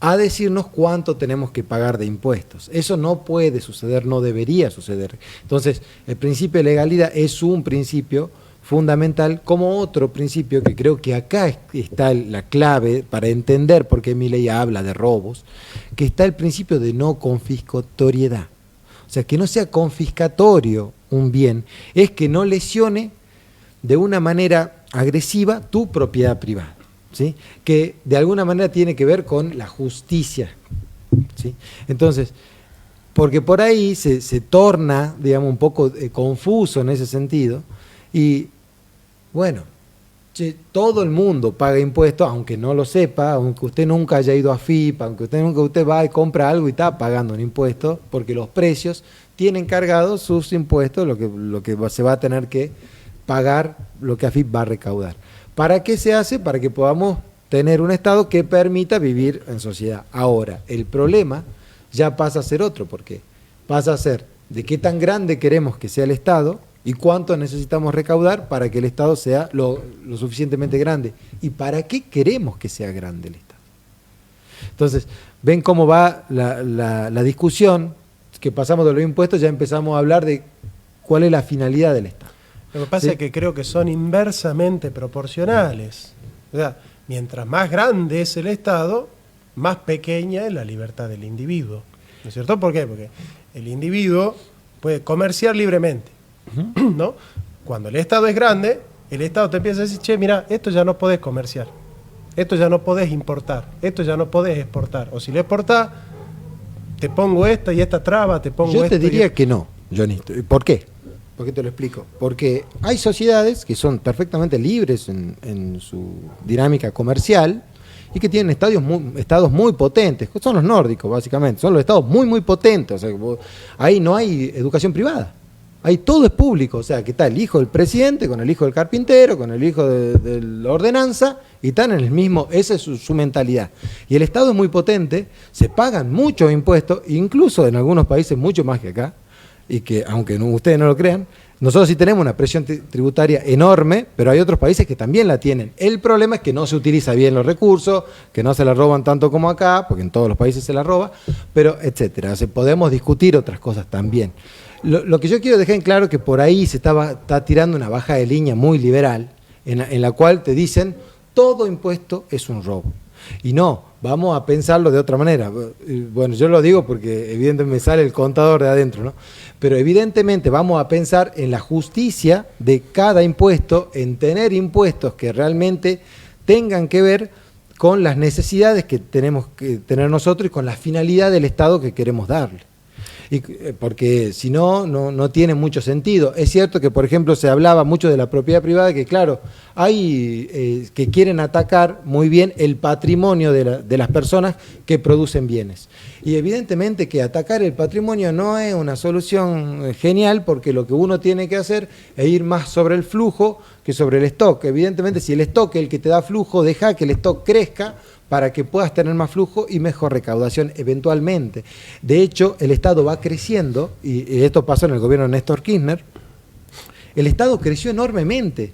a decirnos cuánto tenemos que pagar de impuestos. Eso no puede suceder, no debería suceder. Entonces, el principio de legalidad es un principio fundamental, como otro principio que creo que acá está la clave para entender por qué Milei habla de robos, que está el principio de no confiscatoriedad. O sea, que no sea confiscatorio un bien, es que no lesione de una manera agresiva tu propiedad privada. ¿Sí? Que de alguna manera tiene que ver con la justicia, ¿sí? Entonces, porque por ahí se torna, digamos, un poco confuso en ese sentido, y bueno, todo el mundo paga impuestos, aunque no lo sepa, aunque usted nunca haya ido a FIP, aunque usted va y compra algo y está pagando un impuesto, porque los precios tienen cargados sus impuestos, lo que se va a tener que pagar, lo que AFIP va a recaudar. ¿Para qué se hace? Para que podamos tener un Estado que permita vivir en sociedad. Ahora, el problema ya pasa a ser otro, porque pasa a ser de qué tan grande queremos que sea el Estado y cuánto necesitamos recaudar para que el Estado sea lo suficientemente grande. ¿Y para qué queremos que sea grande el Estado? Entonces, ven cómo va la discusión, que pasamos de los impuestos, ya empezamos a hablar de cuál es la finalidad del Estado. Lo que pasa es que creo que son inversamente proporcionales. O sea, mientras más grande es el Estado, más pequeña es la libertad del individuo. ¿No es cierto? ¿Por qué? Porque el individuo puede comerciar libremente, ¿no? Cuando el Estado es grande, el Estado te empieza a decir, che, mira, esto ya no podés comerciar, esto ya no podés importar, esto ya no podés exportar. O si lo exportás, te pongo esta y esta traba, te pongo Yo esto. te diría que no, Johnny. ¿Por qué? ¿Por qué te lo explico? Porque hay sociedades que son perfectamente libres en su dinámica comercial y que tienen estados muy potentes, son los nórdicos básicamente, son los estados muy potentes, o sea, ahí no hay educación privada, ahí todo es público, o sea, que está el hijo del presidente con el hijo del carpintero, con el hijo de la ordenanza, y están en el mismo, esa es su mentalidad. Y el Estado es muy potente, se pagan muchos impuestos, incluso en algunos países mucho más que acá, y que aunque ustedes no lo crean, nosotros sí tenemos una presión tributaria enorme, pero hay otros países que también la tienen. El problema es que no se utiliza bien los recursos, que no se la roban tanto como acá, porque en todos los países se la roba, pero etcétera. O sea, podemos discutir otras cosas también. Lo que yo quiero dejar en claro es que por ahí se está tirando una baja de línea muy liberal, en la cual te dicen todo impuesto es un robo. Y no, vamos a pensarlo de otra manera. Bueno, yo lo digo porque evidentemente me sale el contador de adentro, ¿no? Pero evidentemente vamos a pensar en la justicia de cada impuesto, en tener impuestos que realmente tengan que ver con las necesidades que tenemos que tener nosotros y con la finalidad del Estado que queremos darle. Porque si no, no tiene mucho sentido. Es cierto que, por ejemplo, se hablaba mucho de la propiedad privada, que claro, hay que quieren atacar muy bien el patrimonio de las personas que producen bienes. Y evidentemente que atacar el patrimonio no es una solución genial, porque lo que uno tiene que hacer es ir más sobre el flujo que sobre el stock. Evidentemente, si el stock es el que te da flujo, deja que el stock crezca para que puedas tener más flujo y mejor recaudación eventualmente. De hecho, el Estado va creciendo, y esto pasó en el gobierno de Néstor Kirchner. El Estado creció enormemente,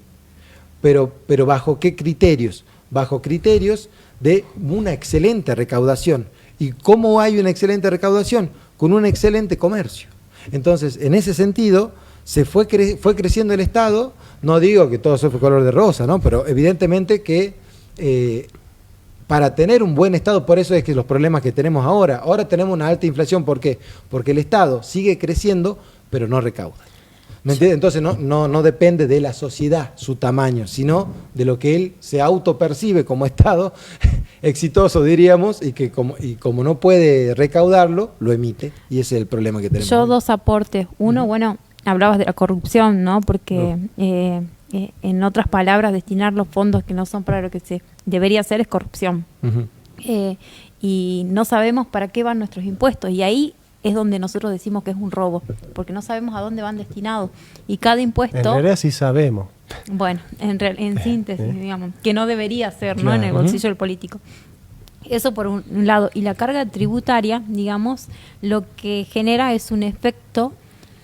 pero ¿bajo qué criterios? Bajo criterios de una excelente recaudación. ¿Y cómo hay una excelente recaudación? Con un excelente comercio. Entonces, en ese sentido, fue creciendo el Estado. No digo que todo eso fue color de rosa, ¿no? Pero evidentemente que para tener un buen Estado, por eso es que los problemas que tenemos ahora tenemos una alta inflación. ¿Por qué? Porque el Estado sigue creciendo, pero no recauda. ¿Me entiendes? Entonces no depende de la sociedad, su tamaño, sino de lo que él se autopercibe como Estado exitoso, diríamos, y como no puede recaudarlo, lo emite, y ese es el problema que tenemos. Yo dos aportes. Uno, bueno, hablabas de la corrupción, ¿no? Porque en otras palabras, destinar los fondos que no son para lo que se debería hacer es corrupción. Y no sabemos para qué van nuestros impuestos, y ahí es donde nosotros decimos que es un robo, porque no sabemos a dónde van destinados, y cada impuesto... En realidad sí sabemos. Bueno, en síntesis, digamos, que no debería ser, ¿no? Claro. En el bolsillo del político. Eso por un lado. Y la carga tributaria, digamos, lo que genera es un efecto,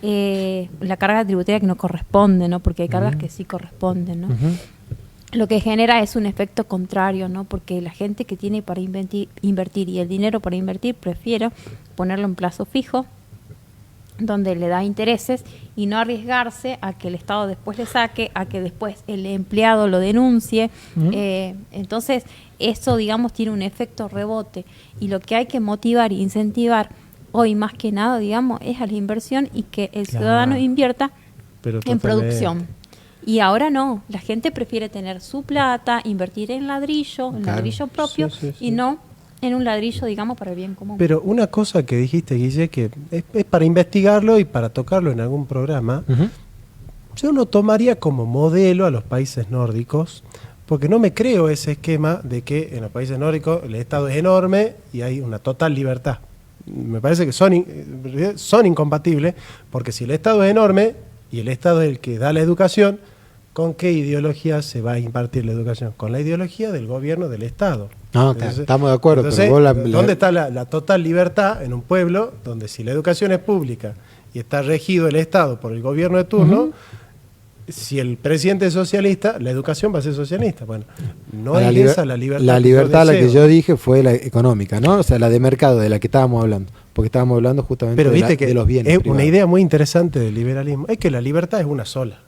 la carga tributaria que no corresponde, ¿no? Porque hay cargas que sí corresponden, ¿no? Lo que genera es un efecto contrario, ¿no? Porque la gente que tiene para invertir y el dinero para invertir prefiere ponerlo en plazo fijo, donde le da intereses, y no arriesgarse a que el Estado después le saque, a que después el empleado lo denuncie. Entonces, eso, digamos, tiene un efecto rebote. Y lo que hay que motivar e incentivar hoy más que nada, digamos, es a la inversión, y que el ciudadano invierta en producción. Y ahora no, la gente prefiere tener su plata, invertir en ladrillo, en ladrillo propio, y no en un ladrillo, digamos, para el bien común. Pero una cosa que dijiste, Guille, que es para investigarlo y para tocarlo en algún programa, yo no tomaría como modelo a los países nórdicos, porque no me creo ese esquema de que en los países nórdicos el Estado es enorme y hay una total libertad. Me parece que son incompatibles, porque si el Estado es enorme y el Estado es el que da la educación, ¿con qué ideología se va a impartir la educación? Con la ideología del gobierno del Estado. No, entonces, estamos de acuerdo. Entonces, pero ¿dónde está la total libertad en un pueblo donde si la educación es pública y está regido el Estado por el gobierno de turno, si el presidente es socialista, la educación va a ser socialista? Bueno, no es esa la libertad. La libertad a la que yo dije fue la económica, ¿no? O sea, la de mercado, de la que estábamos hablando. Porque estábamos hablando justamente de los bienes es privados. Una idea muy interesante del liberalismo es que la libertad es una sola.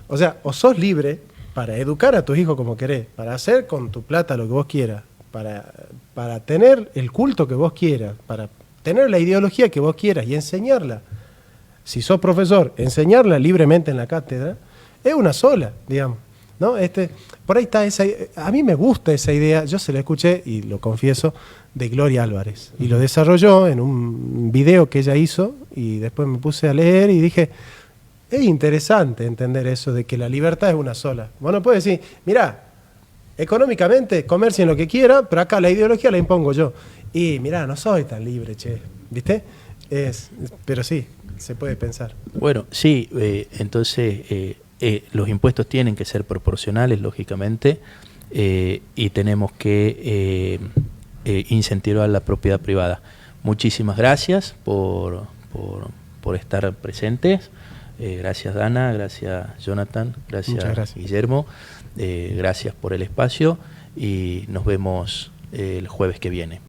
O sea, o sos libre para educar a tus hijos como querés, para hacer con tu plata lo que vos quieras, para tener el culto que vos quieras, para tener la ideología que vos quieras y enseñarla. Si sos profesor, enseñarla libremente en la cátedra, es una sola, digamos, ¿no? Por ahí está a mí me gusta esa idea, yo se la escuché, y lo confieso, de Gloria Álvarez, y lo desarrolló en un video que ella hizo, y después me puse a leer y dije, es interesante entender eso de que la libertad es una sola. Bueno, puedes decir, mirá, económicamente comercien lo que quiera, pero acá la ideología la impongo yo. Y mirá, no soy tan libre, che, ¿viste? Pero sí, se puede pensar. Bueno, sí, entonces los impuestos tienen que ser proporcionales, lógicamente, y tenemos que incentivar la propiedad privada. Muchísimas gracias por estar presentes. Gracias, Dana, gracias, Jonathan, gracias, Guillermo, gracias por el espacio, y nos vemos el jueves que viene.